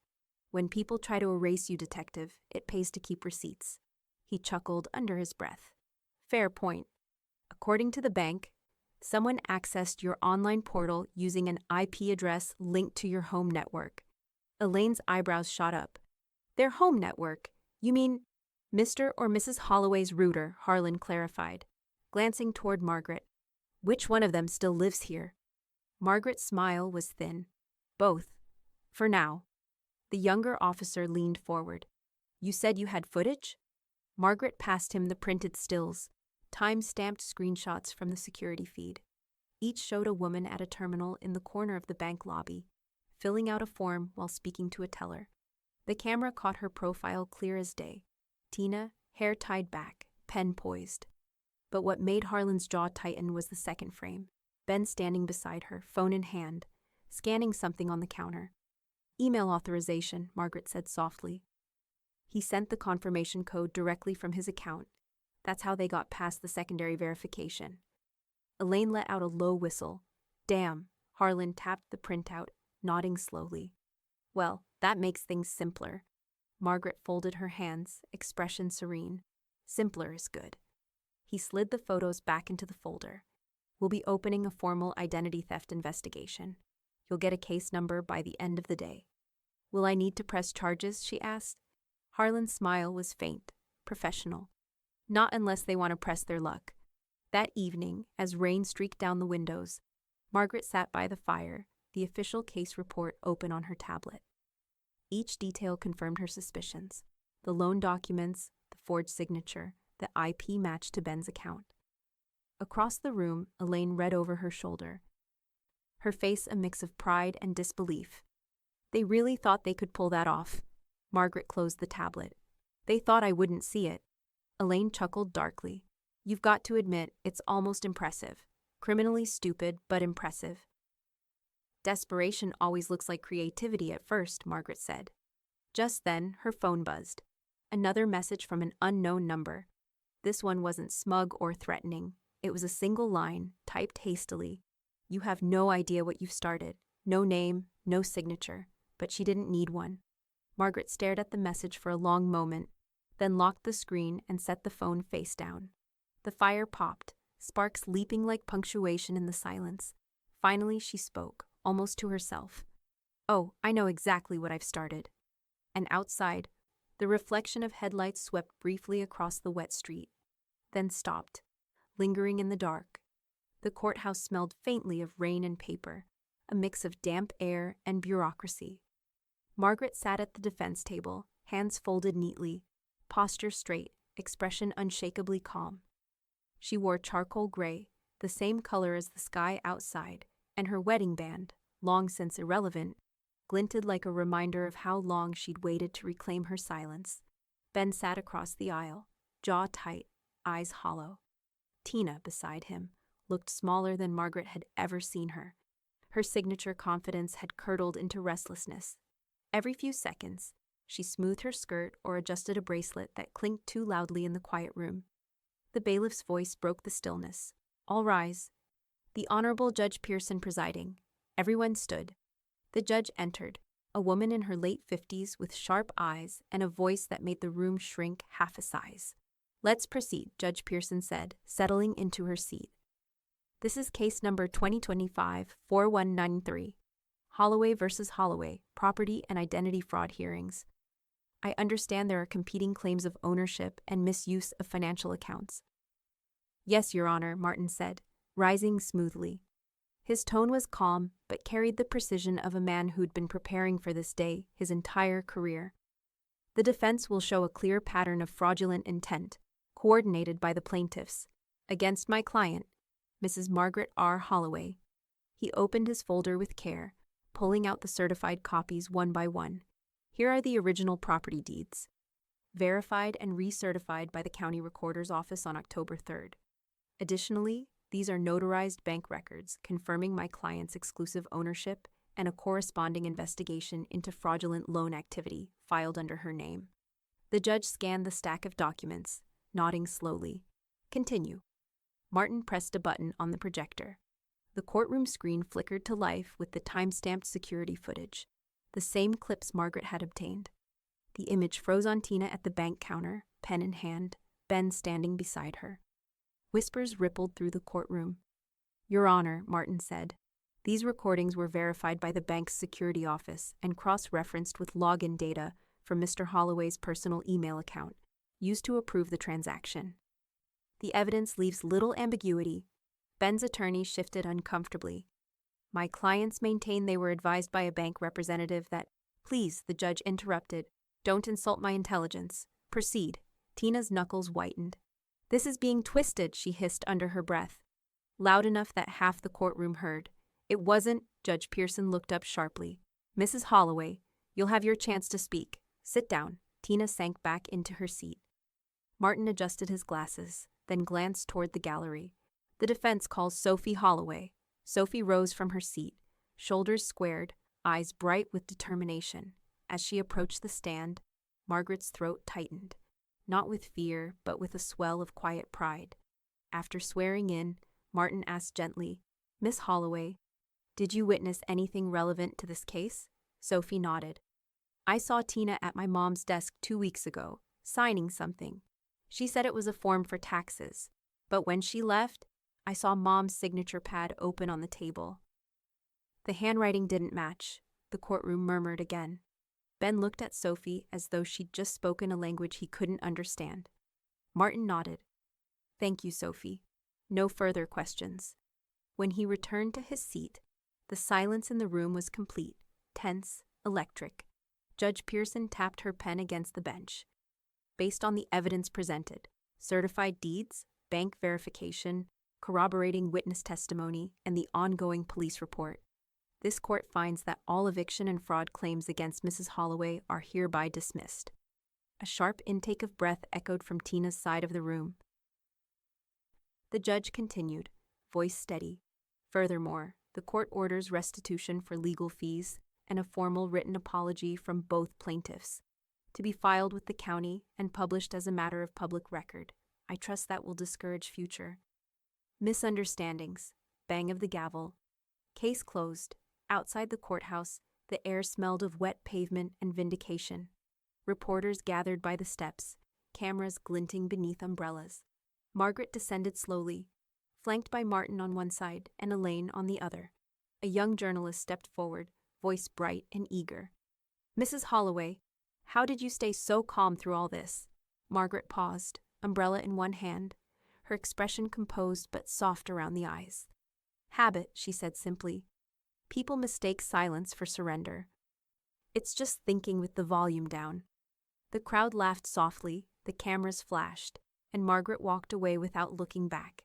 "When people try to erase you, detective, it pays to keep receipts." He chuckled under his breath. "Fair point. According to the bank, someone accessed your online portal using an IP address linked to your home network." Elaine's eyebrows shot up. "Their home network? You mean Mr. or Mrs. Holloway's router," Harlan clarified, glancing toward Margaret. "Which one of them still lives here?" Margaret's smile was thin. "Both. For now." The younger officer leaned forward. "You said you had footage?" Margaret passed him the printed stills, time-stamped screenshots from the security feed. Each showed a woman at a terminal in the corner of the bank lobby, filling out a form while speaking to a teller. The camera caught her profile clear as day. Tina, hair tied back, pen poised. But what made Harlan's jaw tighten was the second frame. Ben standing beside her, phone in hand, scanning something on the counter. "Email authorization," Margaret said softly. He sent the confirmation code directly from his account. That's how they got past the secondary verification. Elaine let out a low whistle. "Damn," Harlan tapped the printout, nodding slowly. "Well, that makes things simpler." Margaret folded her hands, expression serene. "Simpler is good." He slid the photos back into the folder. "We'll be opening a formal identity theft investigation. You'll get a case number by the end of the day." "Will I need to press charges?" she asked. Harlan's smile was faint, professional. "Not unless they want to press their luck." That evening, as rain streaked down the windows, Margaret sat by the fire, the official case report open on her tablet. Each detail confirmed her suspicions: the loan documents, the forged signature, the IP match to Ben's account. Across the room, Elaine read over her shoulder, her face a mix of pride and disbelief. "They really thought they could pull that off." Margaret closed the tablet. "They thought I wouldn't see it." Elaine chuckled darkly. "You've got to admit, it's almost impressive. Criminally stupid, but impressive." "Desperation always looks like creativity at first," Margaret said. Just then, her phone buzzed. Another message from an unknown number. This one wasn't smug or threatening. It was a single line, typed hastily. "You have no idea what you've started. No name, no signature." But she didn't need one. Margaret stared at the message for a long moment, then locked the screen and set the phone face down. The fire popped, sparks leaping like punctuation in the silence. Finally, she spoke, almost to herself. "Oh, I know exactly what I've started." And outside, the reflection of headlights swept briefly across the wet street, then stopped, lingering in the dark. The courthouse smelled faintly of rain and paper, a mix of damp air and bureaucracy. Margaret sat at the defense table, hands folded neatly, posture straight, expression unshakably calm. She wore charcoal gray, the same color as the sky outside, and her wedding band, long since irrelevant, glinted like a reminder of how long she'd waited to reclaim her silence. Ben sat across the aisle, jaw tight, eyes hollow. Tina, beside him, looked smaller than Margaret had ever seen her. Her signature confidence had curdled into restlessness. Every few seconds, she smoothed her skirt or adjusted a bracelet that clinked too loudly in the quiet room. The bailiff's voice broke the stillness. "All rise." The Honorable Judge Pearson presiding. Everyone stood. The judge entered, a woman in her late 50s with sharp eyes and a voice that made the room shrink half a size. "Let's proceed," Judge Pearson said, settling into her seat. "This is case number 2025-4193. Holloway versus Holloway, property and identity fraud hearings. I understand there are competing claims of ownership and misuse of financial accounts." "Yes, Your Honor," Martin said, rising smoothly. His tone was calm, but carried the precision of a man who'd been preparing for this day his entire career. "The defense will show a clear pattern of fraudulent intent, coordinated by the plaintiffs, against my client, Mrs. Margaret R. Holloway." He opened his folder with care, pulling out the certified copies one by one. "Here are the original property deeds, verified and recertified by the county recorder's office on October 3rd. Additionally, these are notarized bank records confirming my client's exclusive ownership and a corresponding investigation into fraudulent loan activity filed under her name." The judge scanned the stack of documents, nodding slowly. Continue. Martin pressed a button on the projector. The courtroom screen flickered to life with the time-stamped security footage, the same clips Margaret had obtained. The image froze on Tina at the bank counter, pen in hand, Ben standing beside her. Whispers rippled through the courtroom. "Your Honor," Martin said, "these recordings were verified by the bank's security office and cross-referenced with login data from Mr. Holloway's personal email account, used to approve the transaction. The evidence leaves little ambiguity." Ben's attorney shifted uncomfortably. "My clients maintain they were advised by a bank representative that—" "Please," the judge interrupted, "don't insult my intelligence. Proceed." Tina's knuckles whitened. "This is being twisted," she hissed under her breath, loud enough that half the courtroom heard. "It wasn't." Judge Pearson looked up sharply. "Mrs. Holloway, you'll have your chance to speak. Sit down." Tina sank back into her seat. Martin adjusted his glasses, then glanced toward the gallery. "The defense calls Sophie Holloway." Sophie rose from her seat, shoulders squared, eyes bright with determination. As she approached the stand, Margaret's throat tightened, not with fear, but with a swell of quiet pride. After swearing in, Martin asked gently, "Miss Holloway, did you witness anything relevant to this case?" Sophie nodded. "I saw Tina at my mom's desk 2 weeks ago, signing something. She said it was a form for taxes, but when she left, I saw Mom's signature pad open on the table." The handwriting didn't match, the courtroom murmured again. Ben looked at Sophie as though she'd just spoken a language he couldn't understand. Martin nodded. "Thank you, Sophie. No further questions." When he returned to his seat, the silence in the room was complete, tense, electric. Judge Pearson tapped her pen against the bench. "Based on the evidence presented, certified deeds, bank verification, corroborating witness testimony, and the ongoing police report, this court finds that all eviction and fraud claims against Mrs. Holloway are hereby dismissed." A sharp intake of breath echoed from Tina's side of the room. The judge continued, voice steady. "Furthermore, the court orders restitution for legal fees and a formal written apology from both plaintiffs, to be filed with the county and published as a matter of public record. I trust that will discourage future misunderstandings." Bang of the gavel. Case closed. Outside the courthouse, the air smelled of wet pavement and vindication. Reporters gathered by the steps, cameras glinting beneath umbrellas. Margaret descended slowly, flanked by Martin on one side and Elaine on the other. A young journalist stepped forward, voice bright and eager. "Mrs. Holloway, how did you stay so calm through all this?" Margaret paused, umbrella in one hand, her expression composed but soft around the eyes. "Habit," she said simply. "People mistake silence for surrender. It's just thinking with the volume down." The crowd laughed softly, the cameras flashed, and Margaret walked away without looking back.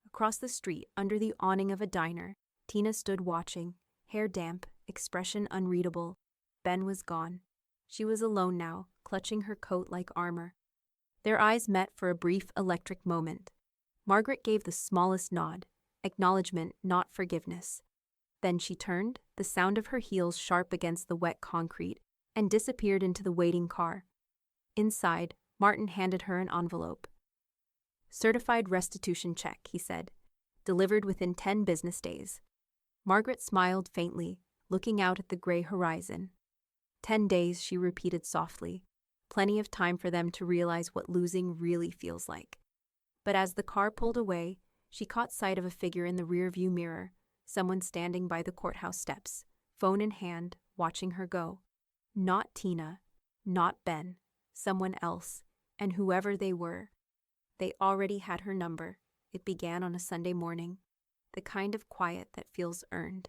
Across the street, under the awning of a diner, Tina stood watching, hair damp, expression unreadable. Ben was gone. She was alone now, clutching her coat like armor. Their eyes met for a brief electric moment. Margaret gave the smallest nod, acknowledgement, not forgiveness. Then she turned, the sound of her heels sharp against the wet concrete, and disappeared into the waiting car. Inside, Martin handed her an envelope. "Certified restitution check," he said, "delivered within 10 business days." Margaret smiled faintly, looking out at the gray horizon. 10 days, she repeated softly. Plenty of time for them to realize what losing really feels like. But as the car pulled away, she caught sight of a figure in the rearview mirror, someone standing by the courthouse steps, phone in hand, watching her go. Not Tina, not Ben, someone else, and whoever they were. They already had her number. It began on a Sunday morning, the kind of quiet that feels earned.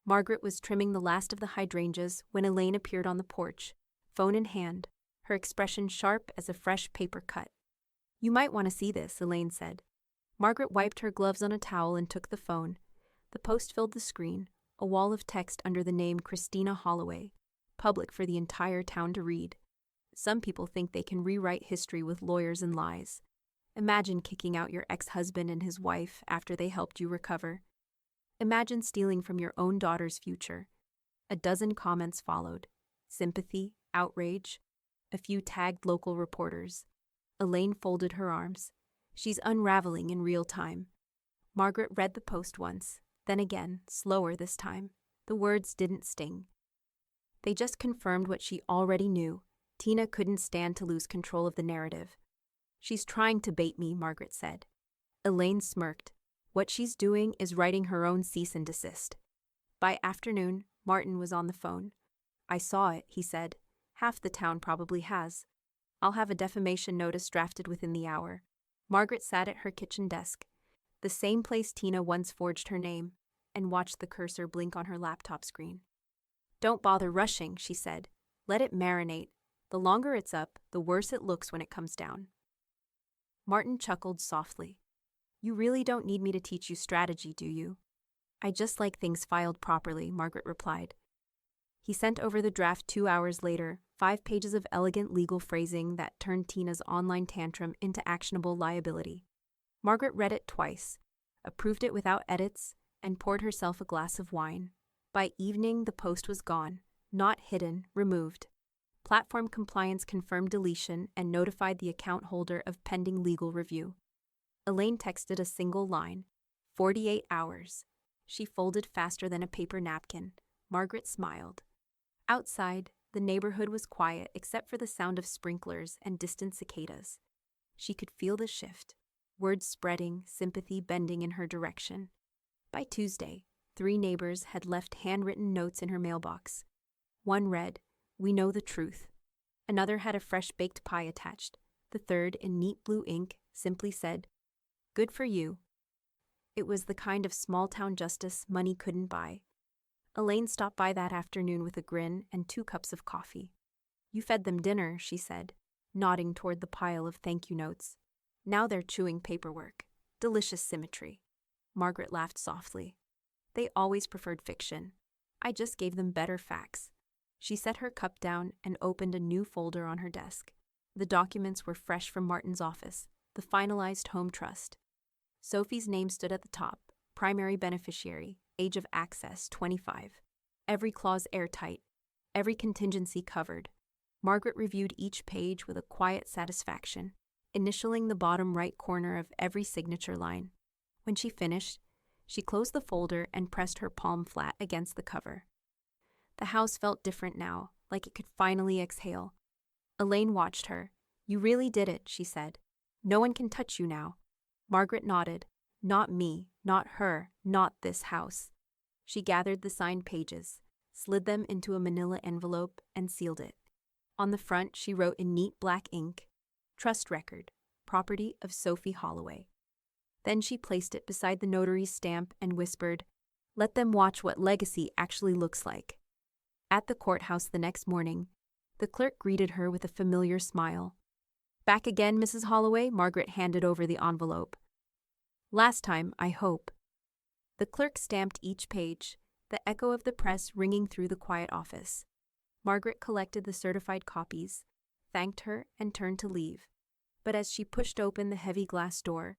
Margaret was trimming the last of the hydrangeas when Elaine appeared on the porch, phone in hand, her expression sharp as a fresh paper cut. "You might want to see this," Elaine said. Margaret wiped her gloves on a towel and took the phone. The post filled the screen, a wall of text under the name Christina Holloway, public for the entire town to read. Some people think they can rewrite history with lawyers and lies. Imagine kicking out your ex-husband and his wife after they helped you recover. Imagine stealing from your own daughter's future. A dozen comments followed. Sympathy, outrage, a few tagged local reporters. Elaine folded her arms. She's unraveling in real time. Margaret read the post once, then again, slower this time. The words didn't sting. They just confirmed what she already knew. Tina couldn't stand to lose control of the narrative. She's trying to bait me, Margaret said. Elaine smirked. What she's doing is writing her own cease and desist. By afternoon, Martin was on the phone. I saw it, he said. Half the town probably has. I'll have a defamation notice drafted within the hour. Margaret sat at her kitchen desk, the same place Tina once forged her name, and watched the cursor blink on her laptop screen. Don't bother rushing, she said. Let it marinate. The longer it's up, the worse it looks when it comes down. Martin chuckled softly. You really don't need me to teach you strategy, do you? I just like things filed properly, Margaret replied. He sent over the draft 2 hours later, 5 pages of elegant legal phrasing that turned Tina's online tantrum into actionable liability. Margaret read it twice, approved it without edits, and poured herself a glass of wine. By evening, the post was gone, not hidden, removed. Platform compliance confirmed deletion and notified the account holder of pending legal review. Elaine texted a single line, 48 hours. She folded faster than a paper napkin. Margaret smiled. Outside, the neighborhood was quiet except for the sound of sprinklers and distant cicadas. She could feel the shift, words spreading, sympathy bending in her direction. By Tuesday, 3 neighbors had left handwritten notes in her mailbox. One read, "We know the truth." Another had a fresh-baked pie attached. The third, in neat blue ink, simply said, "Good for you." It was the kind of small-town justice money couldn't buy. Elaine stopped by that afternoon with a grin and 2 cups of coffee. You fed them dinner, she said, nodding toward the pile of thank you notes. Now they're chewing paperwork. Delicious symmetry. Margaret laughed softly. They always preferred fiction. I just gave them better facts. She set her cup down and opened a new folder on her desk. The documents were fresh from Martin's office, the finalized home trust. Sophie's name stood at the top, primary beneficiary, age of access 25. Every clause airtight, every contingency covered. Margaret reviewed each page with a quiet satisfaction, initialing the bottom right corner of every signature line. When she finished, she closed the folder and pressed her palm flat against the cover. The house felt different now, like it could finally exhale. Elaine watched her. You really did it, she said. No one can touch you now. Margaret nodded. Not me, not her, not this house. She gathered the signed pages, slid them into a manila envelope, and sealed it. On the front, she wrote in neat black ink, "Trust record, property of Sophie Holloway." Then she placed it beside the notary's stamp and whispered, "Let them watch what legacy actually looks like." At the courthouse the next morning, the clerk greeted her with a familiar smile. "Back again, Mrs. Holloway?" Margaret handed over the envelope. "Last time, I hope." The clerk stamped each page, the echo of the press ringing through the quiet office. Margaret collected the certified copies, thanked her, and turned to leave. But as she pushed open the heavy glass door,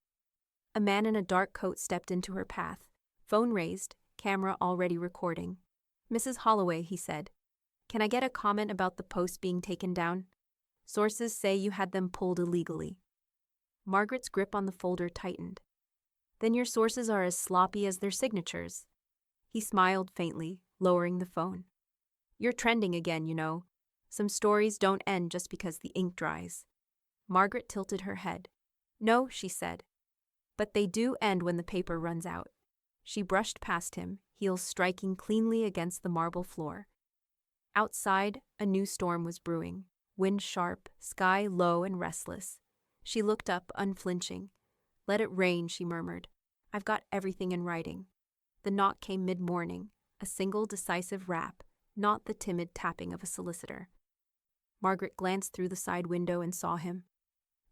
a man in a dark coat stepped into her path, phone raised, camera already recording. "Mrs. Holloway," he said, "can I get a comment about the posts being taken down? Sources say you had them pulled illegally." Margaret's grip on the folder tightened. "Then your sources are as sloppy as their signatures." He smiled faintly, lowering the phone. "You're trending again, you know. Some stories don't end just because the ink dries." Margaret tilted her head. "No," she said. "But they do end when the paper runs out." She brushed past him, heels striking cleanly against the marble floor. Outside, a new storm was brewing, wind sharp, sky low and restless. She looked up, unflinching. "Let it rain," she murmured. "I've got everything in writing." The knock came mid-morning, a single decisive rap, not the timid tapping of a solicitor. Margaret glanced through the side window and saw him.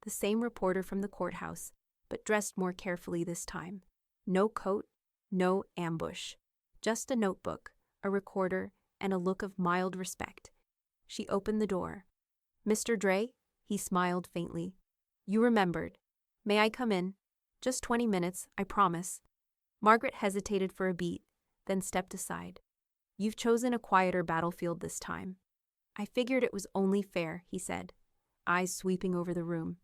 The same reporter from the courthouse, but dressed more carefully this time. No coat, no ambush. Just a notebook, a recorder, and a look of mild respect. She opened the door. "Mr. Dre?" He smiled faintly. "You remembered. May I come in? Just 20 minutes, I promise." Margaret hesitated for a beat, then stepped aside. "You've chosen a quieter battlefield this time." "I figured it was only fair," he said, eyes sweeping over the room.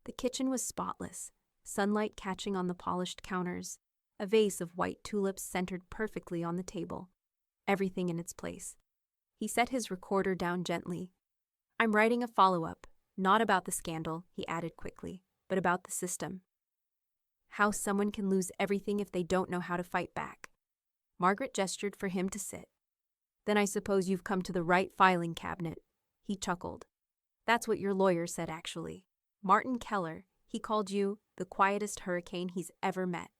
The kitchen was spotless, sunlight catching on the polished counters, a vase of white tulips centered perfectly on the table, everything in its place. He set his recorder down gently. "I'm writing a follow-up, not about the scandal," he added quickly, "but about the system. How someone can lose everything if they don't know how to fight back." Margaret gestured for him to sit. "Then I suppose you've come to the right filing cabinet." He chuckled. "That's what your lawyer said, actually. Martin Keller, he called you the quietest hurricane he's ever met."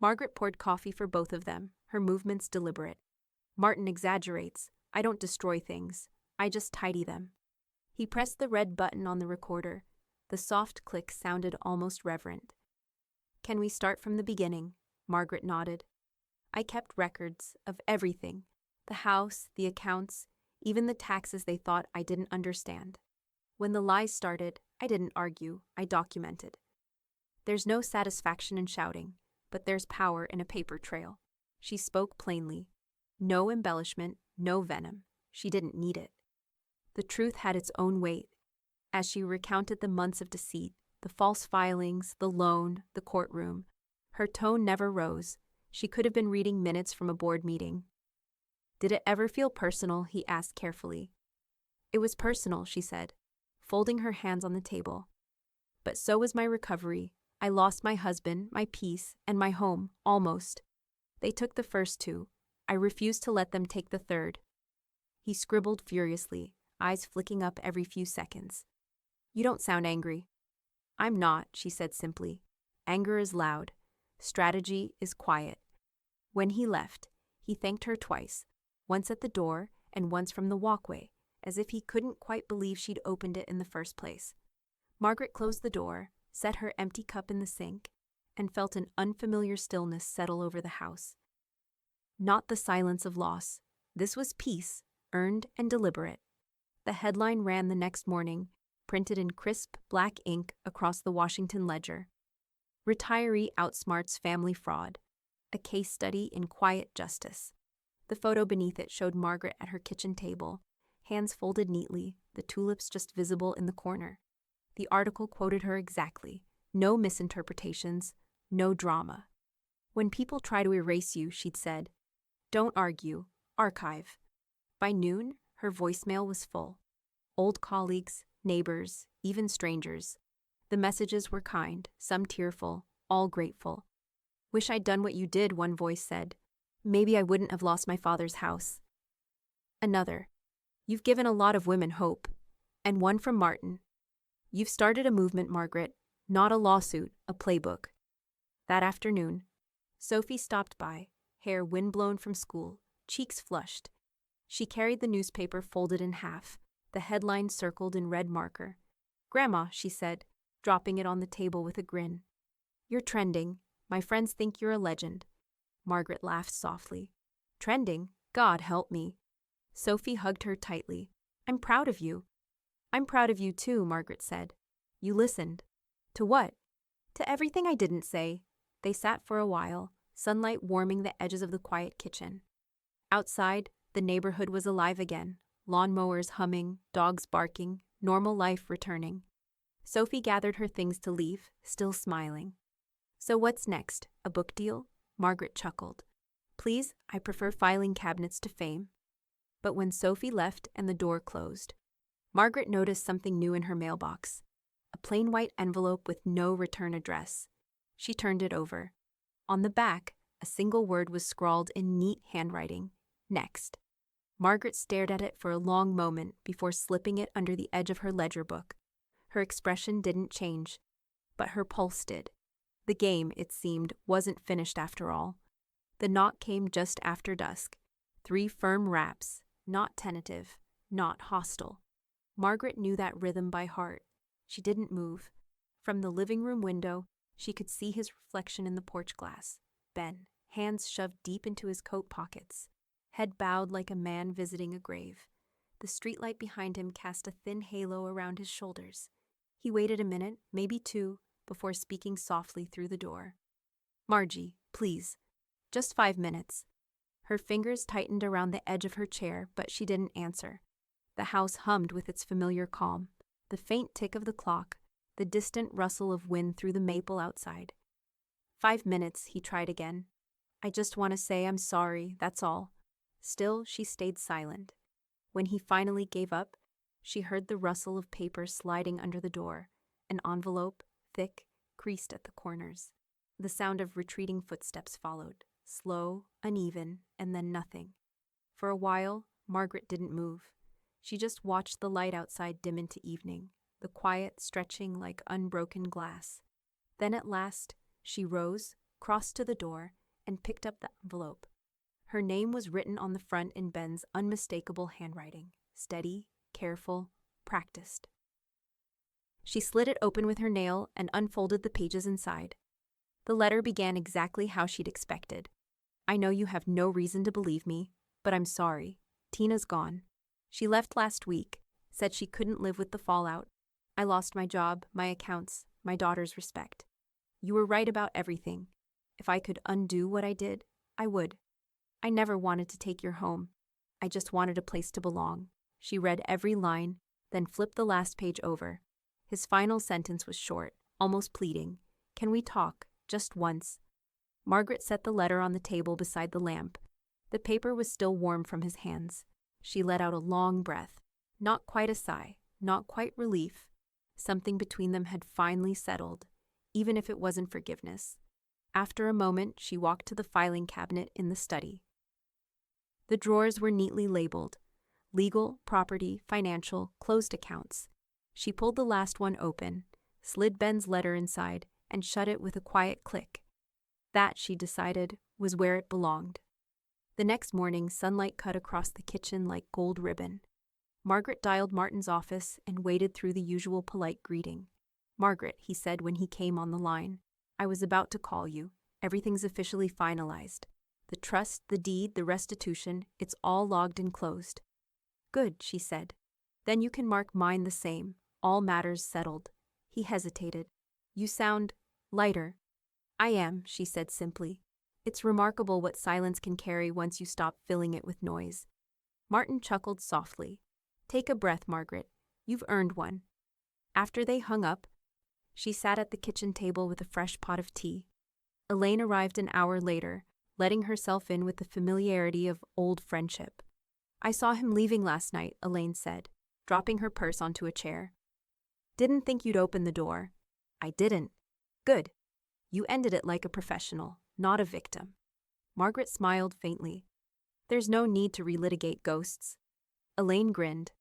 Margaret poured coffee for both of them, her movements deliberate. "Martin exaggerates. I don't destroy things. I just tidy them." He pressed the red button on the recorder. The soft click sounded almost reverent. "Can we start from the beginning?" Margaret nodded. "I kept records of everything. The house, the accounts, even the taxes they thought I didn't understand. When the lies started, I didn't argue, I documented. There's no satisfaction in shouting, but there's power in a paper trail." She spoke plainly. No embellishment, no venom. She didn't need it. The truth had its own weight. As she recounted the months of deceit, the false filings, the loan, the courtroom, her tone never rose. She could have been reading minutes from a board meeting. "Did it ever feel personal?" he asked carefully. "It was personal," she said, folding her hands on the table. "But so was my recovery. I lost my husband, my peace, and my home, almost. They took the first two. I refused to let them take the third." He scribbled furiously, eyes flicking up every few seconds. "You don't sound angry." "I'm not," she said simply. "Anger is loud. Strategy is quiet." When he left, he thanked her twice, once at the door and once from the walkway, as if he couldn't quite believe she'd opened it in the first place. Margaret closed the door, set her empty cup in the sink, and felt an unfamiliar stillness settle over the house. Not the silence of loss. This was peace, earned and deliberate. The headline ran the next morning, printed in crisp black ink across the Washington Ledger. "Retiree outsmarts family fraud. A case study in quiet justice." The photo beneath it showed Margaret at her kitchen table, hands folded neatly, the tulips just visible in the corner. The article quoted her exactly. No misinterpretations, no drama. "When people try to erase you," she'd said, "don't argue, archive." By noon, her voicemail was full. Old colleagues, neighbors, even strangers. The messages were kind, some tearful, all grateful. "Wish I'd done what you did," one voice said. "Maybe I wouldn't have lost my father's house." Another, "You've given a lot of women hope." And one from Martin. "You've started a movement, Margaret. Not a lawsuit, a playbook." That afternoon, Sophie stopped by, hair windblown from school, cheeks flushed. She carried the newspaper folded in half, the headline circled in red marker. "Grandma," she said, dropping it on the table with a grin. "You're trending. My friends think you're a legend." Margaret laughed softly. "Trending? God help me." Sophie hugged her tightly. "I'm proud of you." "I'm proud of you too," Margaret said. "You listened." "To what?" "To everything I didn't say." They sat for a while, sunlight warming the edges of the quiet kitchen. Outside, the neighborhood was alive again, lawnmowers humming, dogs barking, normal life returning. Sophie gathered her things to leave, still smiling. "So what's next? A book deal?" Margaret chuckled. "Please, I prefer filing cabinets to fame." But when Sophie left and the door closed, Margaret noticed something new in her mailbox. A plain white envelope with no return address. She turned it over. On the back, a single word was scrawled in neat handwriting. "Next." Margaret stared at it for a long moment before slipping it under the edge of her ledger book. Her expression didn't change, but her pulse did. The game, it seemed, wasn't finished after all. The knock came just after dusk. 3 firm raps, not tentative, not hostile. Margaret knew that rhythm by heart. She didn't move. From the living room window, she could see his reflection in the porch glass. Ben, hands shoved deep into his coat pockets, head bowed like a man visiting a grave. The streetlight behind him cast a thin halo around his shoulders. He waited a minute, maybe 2, before speaking softly through the door. "Margie, please. Just 5 minutes." Her fingers tightened around the edge of her chair, but she didn't answer. The house hummed with its familiar calm. The faint tick of the clock, the distant rustle of wind through the maple outside. 5 minutes, he tried again. I just want to say I'm sorry, that's all. Still, she stayed silent. When he finally gave up, she heard the rustle of paper sliding under the door, an envelope, thick, creased at the corners. The sound of retreating footsteps followed, slow, uneven, and then nothing. For a while, Margaret didn't move. She just watched the light outside dim into evening, the quiet stretching like unbroken glass. Then at last, she rose, crossed to the door, and picked up the envelope. Her name was written on the front in Ben's unmistakable handwriting, steady, careful, practiced. She slid it open with her nail and unfolded the pages inside. The letter began exactly how she'd expected. I know you have no reason to believe me, but I'm sorry. Tina's gone. She left last week, said she couldn't live with the fallout. I lost my job, my accounts, my daughter's respect. You were right about everything. If I could undo what I did, I would. I never wanted to take your home. I just wanted a place to belong. She read every line, then flipped the last page over. His final sentence was short, almost pleading. Can we talk, just once? Margaret set the letter on the table beside the lamp. The paper was still warm from his hands. She let out a long breath. Not quite a sigh, not quite relief. Something between them had finally settled, even if it wasn't forgiveness. After a moment, she walked to the filing cabinet in the study. The drawers were neatly labeled: legal, property, financial, closed accounts. She pulled the last one open, slid Ben's letter inside, and shut it with a quiet click. That, she decided, was where it belonged. The next morning, sunlight cut across the kitchen like gold ribbon. Margaret dialed Martin's office and waded through the usual polite greeting. Margaret, he said when he came on the line, I was about to call you. Everything's officially finalized. The trust, the deed, the restitution, it's all logged and closed. Good, she said. Then you can mark mine the same. All matters settled. He hesitated. You sound lighter. I am, she said simply. It's remarkable what silence can carry once you stop filling it with noise. Martin chuckled softly. Take a breath, Margaret. You've earned one. After they hung up, she sat at the kitchen table with a fresh pot of tea. Elaine arrived an hour later, letting herself in with the familiarity of old friendship. I saw him leaving last night, Elaine said, dropping her purse onto a chair. Didn't think you'd open the door. I didn't. Good. You ended it like a professional, not a victim. Margaret smiled faintly. There's no need to relitigate ghosts. Elaine grinned.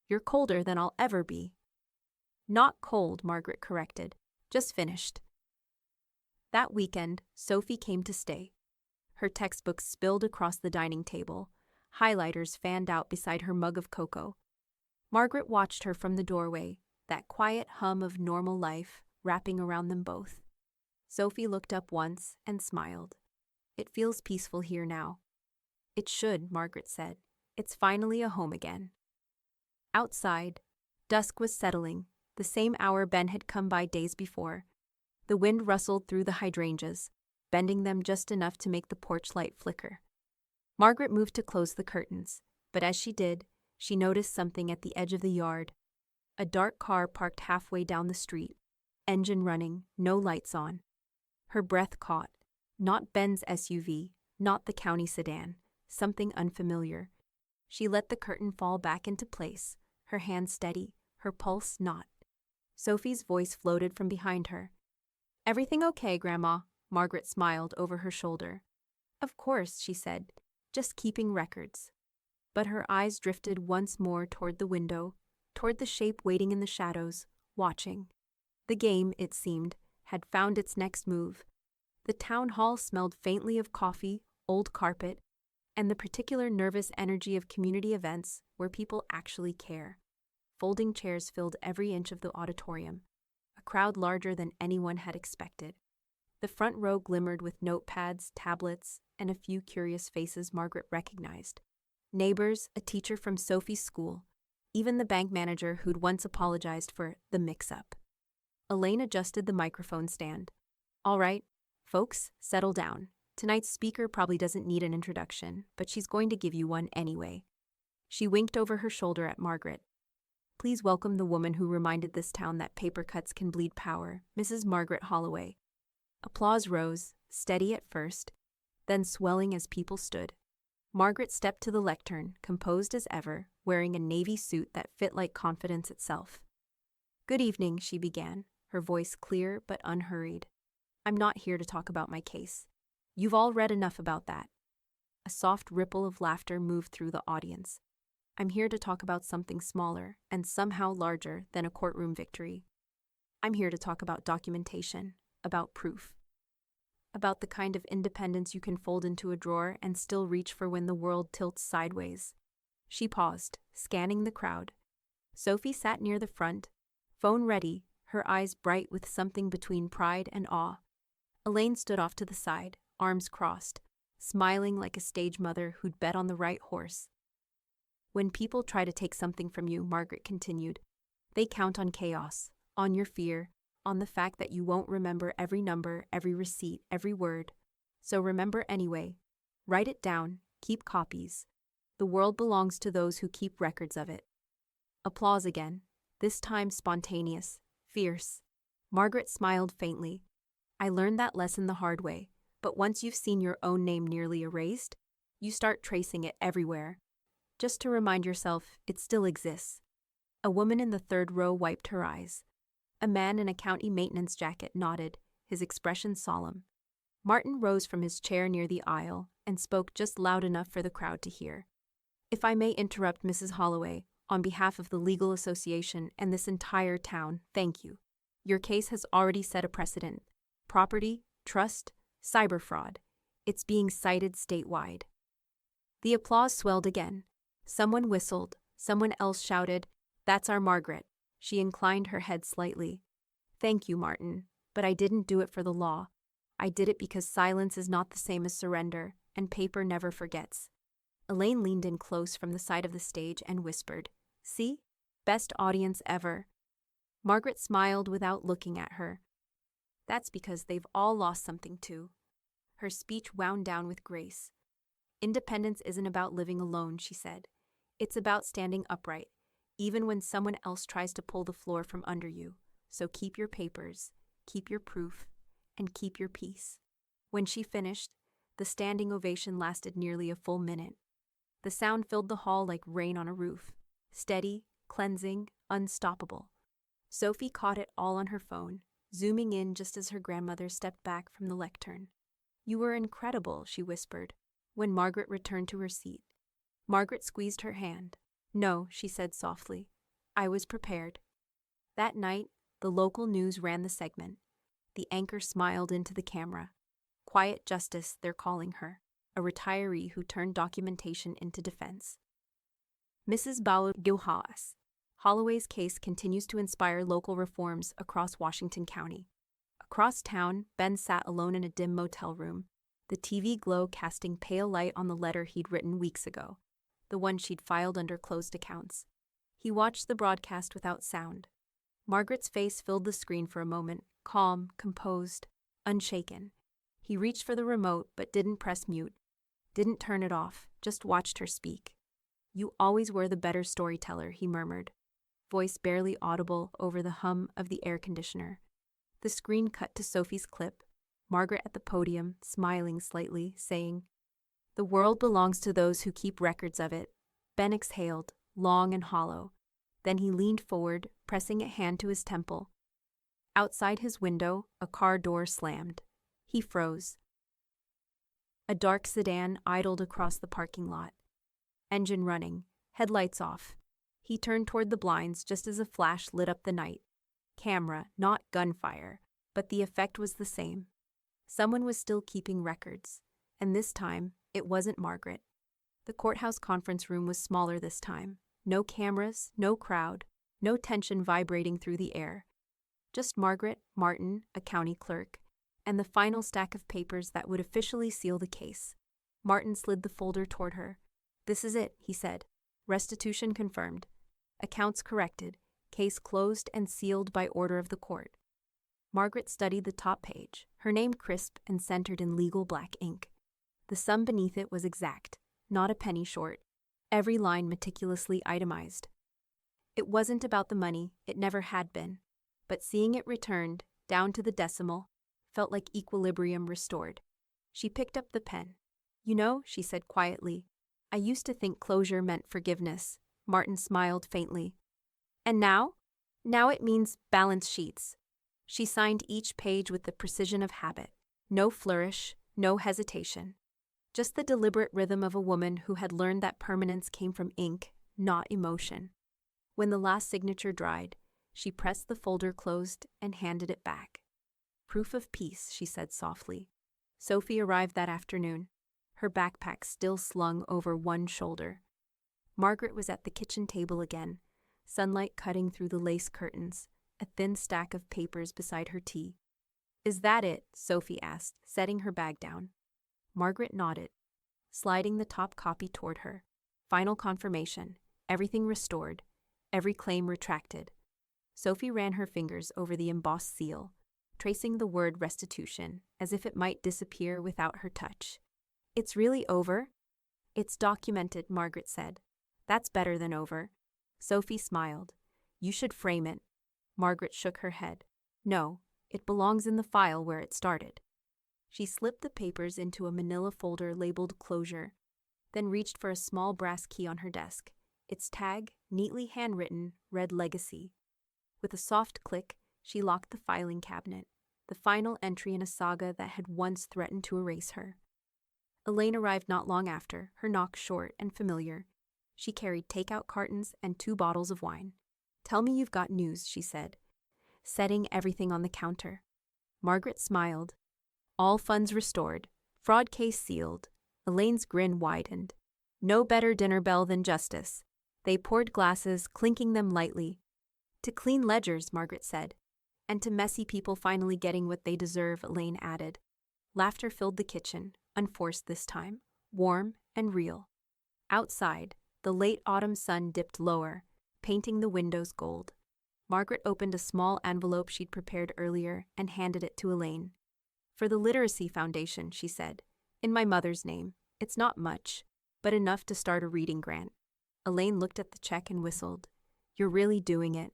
You're colder than I'll ever be. Not cold, Margaret corrected. Just finished. That weekend, Sophie came to stay. Her textbooks spilled across the dining table, highlighters fanned out beside her mug of cocoa. Margaret watched her from the doorway, that quiet hum of normal life wrapping around them both. Sophie looked up once and smiled. It feels peaceful here now. It should, Margaret said. It's finally a home again. Outside, dusk was settling, the same hour Ben had come by days before. The wind rustled through the hydrangeas, bending them just enough to make the porch light flicker. Margaret moved to close the curtains, but as she did, she noticed something at the edge of the yard. A dark car parked halfway down the street, engine running, no lights on. Her breath caught. Not Ben's SUV, not the county sedan, something unfamiliar. She let the curtain fall back into place, her hand steady, her pulse not. Sophie's voice floated from behind her. Everything okay, Grandma? Margaret smiled over her shoulder. Of course, she said, just keeping records. But her eyes drifted once more toward the window, toward the shape waiting in the shadows, watching. The game, it seemed, had found its next move. The town hall smelled faintly of coffee, old carpet, and the particular nervous energy of community events where people actually care. Folding chairs filled every inch of the auditorium, a crowd larger than anyone had expected. The front row glimmered with notepads, tablets, and a few curious faces Margaret recognized. Neighbors, a teacher from Sophie's school, even the bank manager who'd once apologized for the mix-up. Elaine adjusted the microphone stand. All right, folks, settle down. Tonight's speaker probably doesn't need an introduction, but she's going to give you one anyway. She winked over her shoulder at Margaret. Please welcome the woman who reminded this town that paper cuts can bleed power, Mrs. Margaret Holloway. Applause rose, steady at first, then swelling as people stood. Margaret stepped to the lectern, composed as ever, wearing a navy suit that fit like confidence itself. "Good evening," she began, her voice clear but unhurried. "I'm not here to talk about my case. You've all read enough about that." A soft ripple of laughter moved through the audience. "I'm here to talk about something smaller and somehow larger than a courtroom victory. I'm here to talk about documentation, about proof. About the kind of independence you can fold into a drawer and still reach for when the world tilts sideways." She paused, scanning the crowd. Sophie sat near the front, phone ready, her eyes bright with something between pride and awe. Elaine stood off to the side, arms crossed, smiling like a stage mother who'd bet on the right horse. "When people try to take something from you," Margaret continued, "they count on chaos, on your fear, on the fact that you won't remember every number, every receipt, every word. So remember anyway. Write it down, keep copies. The world belongs to those who keep records of it." Applause again, this time spontaneous, fierce. Margaret smiled faintly. "I learned that lesson the hard way, but once you've seen your own name nearly erased, you start tracing it everywhere, just to remind yourself it still exists." A woman in the third row wiped her eyes. A man in a county maintenance jacket nodded, his expression solemn. Martin rose from his chair near the aisle and spoke just loud enough for the crowd to hear. "If I may interrupt, Mrs. Holloway, on behalf of the Legal Association and this entire town, thank you. Your case has already set a precedent. Property, trust, cyber fraud. It's being cited statewide." The applause swelled again. Someone whistled, someone else shouted, "That's our Margaret." She inclined her head slightly. "Thank you, Martin, but I didn't do it for the law. I did it because silence is not the same as surrender, and paper never forgets." Elaine leaned in close from the side of the stage and whispered, "See? Best audience ever." Margaret smiled without looking at her. "That's because they've all lost something too." Her speech wound down with grace. "Independence isn't about living alone," she said. "It's about standing upright, even when someone else tries to pull the floor from under you. So keep your papers, keep your proof, and keep your peace." When she finished, the standing ovation lasted nearly a full minute. The sound filled the hall like rain on a roof, steady, cleansing, unstoppable. Sophie caught it all on her phone, zooming in just as her grandmother stepped back from the lectern. "You were incredible," she whispered, when Margaret returned to her seat. Margaret squeezed her hand. "No," she said softly. "I was prepared." That night, the local news ran the segment. The anchor smiled into the camera. Quiet Justice, they're calling her, a retiree who turned documentation into defense. Mrs. Bauer Gilhaas. Holloway's case continues to inspire local reforms across Washington County. Across town, Ben sat alone in a dim motel room, the TV glow casting pale light on the letter he'd written weeks ago, the one she'd filed under closed accounts. He watched the broadcast without sound. Margaret's face filled the screen for a moment, calm, composed, unshaken. He reached for the remote but didn't press mute, didn't turn it off, just watched her speak. "You always were the better storyteller," he murmured, voice barely audible over the hum of the air conditioner. The screen cut to Sophie's clip, Margaret at the podium, smiling slightly, saying, "The world belongs to those who keep records of it." Ben exhaled, long and hollow. Then he leaned forward, pressing a hand to his temple. Outside his window, a car door slammed. He froze. A dark sedan idled across the parking lot. Engine running, headlights off. He turned toward the blinds just as a flash lit up the night. Camera, not gunfire, but the effect was the same. Someone was still keeping records, and this time, it wasn't Margaret. The courthouse conference room was smaller this time. No cameras, no crowd, no tension vibrating through the air. Just Margaret, Martin, a county clerk, and the final stack of papers that would officially seal the case. Martin slid the folder toward her. "This is it," he said. "Restitution confirmed. Accounts corrected. Case closed and sealed by order of the court." Margaret studied the top page, her name crisp and centered in legal black ink. The sum beneath it was exact, not a penny short, every line meticulously itemized. It wasn't about the money, it never had been. But seeing it returned, down to the decimal, felt like equilibrium restored. She picked up the pen. You know, she said quietly, I used to think closure meant forgiveness. Martin smiled faintly. And now? Now it means balance sheets. She signed each page with the precision of habit. No flourish, no hesitation. Just the deliberate rhythm of a woman who had learned that permanence came from ink, not emotion. When the last signature dried, she pressed the folder closed and handed it back. Proof of peace, she said softly. Sophie arrived that afternoon, her backpack still slung over one shoulder. Margaret was at the kitchen table again, sunlight cutting through the lace curtains, a thin stack of papers beside her tea. Is that it? Sophie asked, setting her bag down. Margaret nodded, sliding the top copy toward her. Final confirmation, everything restored, every claim retracted. Sophie ran her fingers over the embossed seal, tracing the word restitution, as if it might disappear without her touch. It's really over? It's documented, Margaret said. That's better than over. Sophie smiled. You should frame it. Margaret shook her head. No, it belongs in the file where it started. She slipped the papers into a manila folder labeled closure, then reached for a small brass key on her desk. Its tag, neatly handwritten, read legacy. With a soft click, she locked the filing cabinet, the final entry in a saga that had once threatened to erase her. Elaine arrived not long after, her knock short and familiar. She carried takeout cartons and 2 bottles of wine. Tell me you've got news, she said, setting everything on the counter. Margaret smiled. All funds restored, fraud case sealed. Elaine's grin widened. No better dinner bell than justice. They poured glasses, clinking them lightly. To clean ledgers, Margaret said. And to messy people finally getting what they deserve, Elaine added. Laughter filled the kitchen, unforced this time, warm and real. Outside, the late autumn sun dipped lower, painting the windows gold. Margaret opened a small envelope she'd prepared earlier and handed it to Elaine. For the Literacy Foundation, she said. In my mother's name. It's not much, but enough to start a reading grant. Elaine looked at the check and whistled. You're really doing it.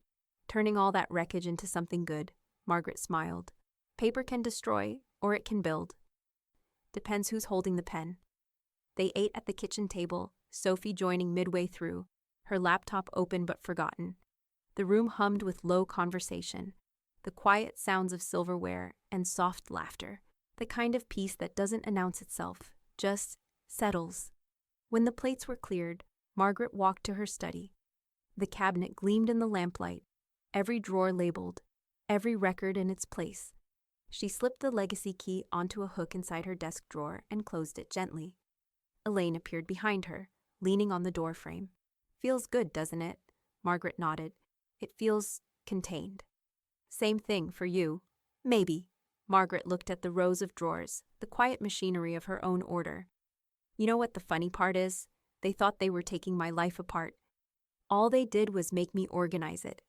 Turning all that wreckage into something good, Margaret smiled. Paper can destroy, or it can build. Depends who's holding the pen. They ate at the kitchen table, Sophie joining midway through, her laptop open but forgotten. The room hummed with low conversation, the quiet sounds of silverware and soft laughter, the kind of peace that doesn't announce itself, just settles. When the plates were cleared, Margaret walked to her study. The cabinet gleamed in the lamplight, every drawer labeled, every record in its place. She slipped the legacy key onto a hook inside her desk drawer and closed it gently. Elaine appeared behind her, leaning on the doorframe. Feels good, doesn't it? Margaret nodded. It feels contained. Same thing for you. Maybe. Margaret looked at the rows of drawers, the quiet machinery of her own order. You know what the funny part is? They thought they were taking my life apart. All they did was make me organize it.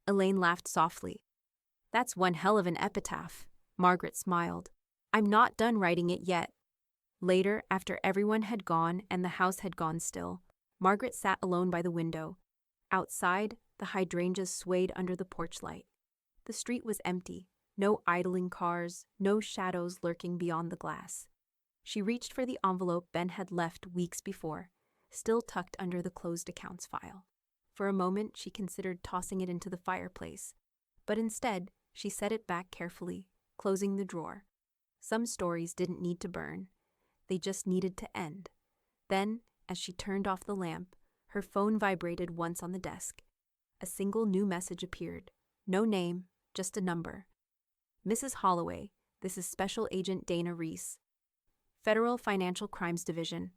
Elaine laughed softly. That's one hell of an epitaph. Margaret smiled. I'm not done writing it yet. Later, after everyone had gone and the house had gone still, Margaret sat alone by the window. Outside, the hydrangeas swayed under the porch light. The street was empty, no idling cars, no shadows lurking beyond the glass. She reached for the envelope Ben had left weeks before, still tucked under the closed accounts file. For a moment, she considered tossing it into the fireplace, but instead, she set it back carefully, closing the drawer. Some stories didn't need to burn. They just needed to end. Then, as she turned off the lamp, her phone vibrated once on the desk. A single new message appeared. No name, just a number. Mrs. Holloway, this is Special Agent Dana Reese, Federal Financial Crimes Division.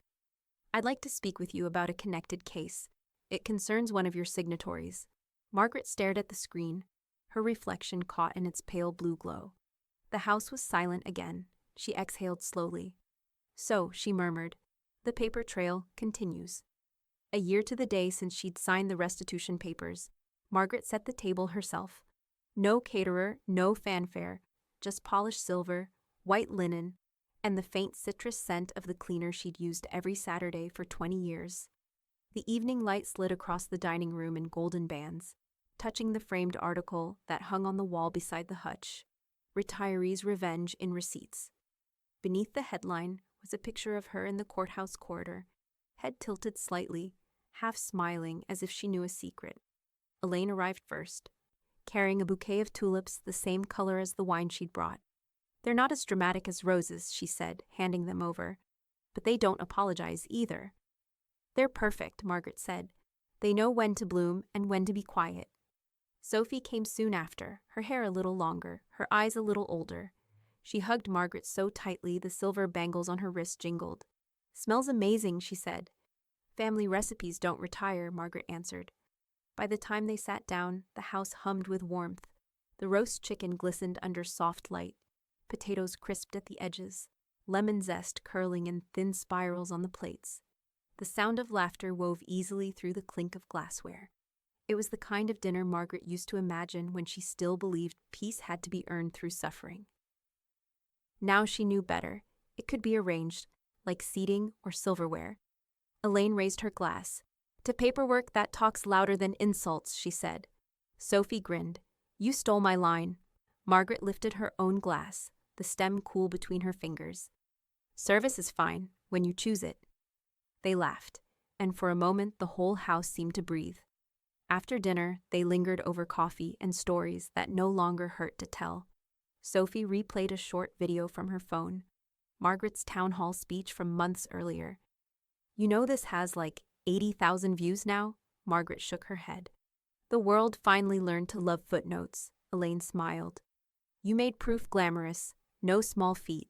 I'd like to speak with you about a connected case. It concerns one of your signatories. Margaret stared at the screen, her reflection caught in its pale blue glow. The house was silent again. She exhaled slowly. So, she murmured, the paper trail continues. A year to the day since she'd signed the restitution papers, Margaret set the table herself. No caterer, no fanfare, just polished silver, white linen, and the faint citrus scent of the cleaner she'd used every Saturday for 20 years. The evening light slid across the dining room in golden bands, touching the framed article that hung on the wall beside the hutch, Retirees' Revenge in Receipts. Beneath the headline was a picture of her in the courthouse corridor, head tilted slightly, half smiling as if she knew a secret. Elaine arrived first, carrying a bouquet of tulips the same color as the wine she'd brought. "They're not as dramatic as roses," she said, handing them over, "but they don't apologize either." "They're perfect," Margaret said. "They know when to bloom and when to be quiet." Sophie came soon after, her hair a little longer, her eyes a little older. She hugged Margaret so tightly the silver bangles on her wrist jingled. "Smells amazing," she said. "Family recipes don't retire," Margaret answered. By the time they sat down, the house hummed with warmth. The roast chicken glistened under soft light, potatoes crisped at the edges, lemon zest curling in thin spirals on the plates. The sound of laughter wove easily through the clink of glassware. It was the kind of dinner Margaret used to imagine when she still believed peace had to be earned through suffering. Now she knew better. It could be arranged, like seating or silverware. Elaine raised her glass. "To paperwork that talks louder than insults," she said. Sophie grinned. "You stole my line." Margaret lifted her own glass, the stem cool between her fingers. "Service is fine, when you choose it." They laughed, and for a moment the whole house seemed to breathe. After dinner, they lingered over coffee and stories that no longer hurt to tell. Sophie replayed a short video from her phone, Margaret's town hall speech from months earlier. "You know this has like 80,000 views now?" Margaret shook her head. "The world finally learned to love footnotes," Elaine smiled. "You made proof glamorous, no small feat."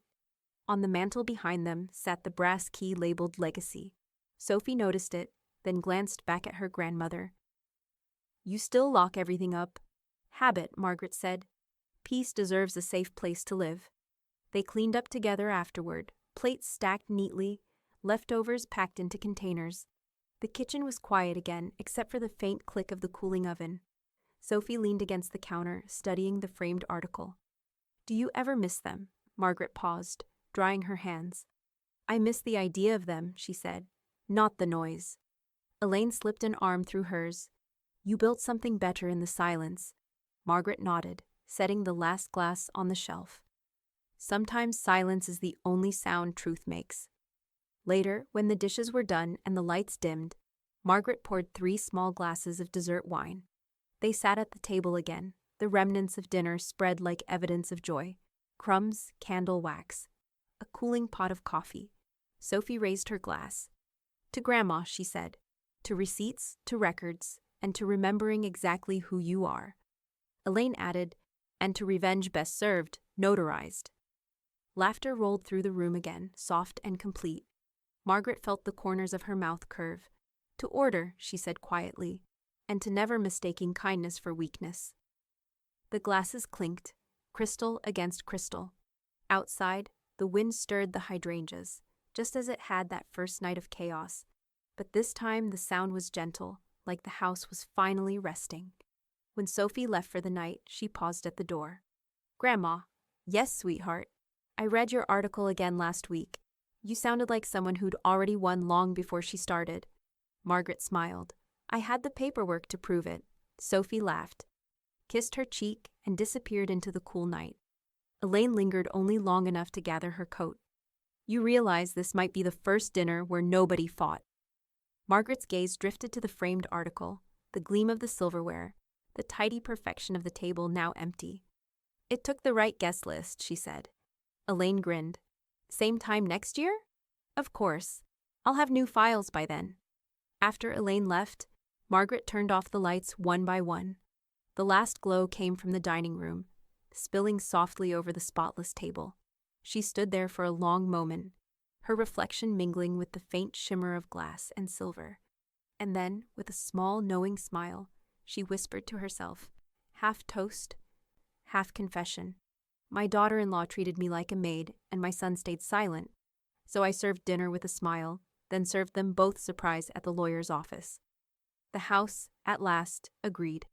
On the mantel behind them sat the brass key labeled Legacy. Sophie noticed it, then glanced back at her grandmother. "You still lock everything up." "Habit," Margaret said. "Peace deserves a safe place to live." They cleaned up together afterward, plates stacked neatly, leftovers packed into containers. The kitchen was quiet again, except for the faint click of the cooling oven. Sophie leaned against the counter, studying the framed article. "Do you ever miss them?" Margaret paused, drying her hands. "I miss the idea of them," she said, "not the noise." Elaine slipped an arm through hers. "You built something better in the silence." Margaret nodded, setting the last glass on the shelf. "Sometimes silence is the only sound truth makes." Later, when the dishes were done and the lights dimmed, Margaret poured 3 small glasses of dessert wine. They sat at the table again, the remnants of dinner spread like evidence of joy. Crumbs, candle wax, a cooling pot of coffee. Sophie raised her glass. "To Grandma," she said. "To receipts, to records, and to remembering exactly who you are." Elaine added, "And to revenge best served, notarized." Laughter rolled through the room again, soft and complete. Margaret felt the corners of her mouth curve. "To order," she said quietly, "and to never mistaking kindness for weakness." The glasses clinked, crystal against crystal. Outside, the wind stirred the hydrangeas, just as it had that first night of chaos. But this time the sound was gentle, like the house was finally resting. When Sophie left for the night, she paused at the door. "Grandma." "Yes, sweetheart. I read your article again last week. You sounded like someone who'd already won long before she started." Margaret smiled. "I had the paperwork to prove it." Sophie laughed, kissed her cheek, and disappeared into the cool night. Elaine lingered only long enough to gather her coat. "You realize this might be the first dinner where nobody fought." Margaret's gaze drifted to the framed article, the gleam of the silverware, the tidy perfection of the table now empty. "It took the right guest list," she said. Elaine grinned. "Same time next year?" "Of course. I'll have new files by then." After Elaine left, Margaret turned off the lights one by one. The last glow came from the dining room, spilling softly over the spotless table. She stood there for a long moment, her reflection mingling with the faint shimmer of glass and silver. And then, with a small, knowing smile, she whispered to herself, half toast, half confession. "My daughter-in-law treated me like a maid, and my son stayed silent. So I served dinner with a smile, then served them both surprise at the lawyer's office." The house, at last, agreed.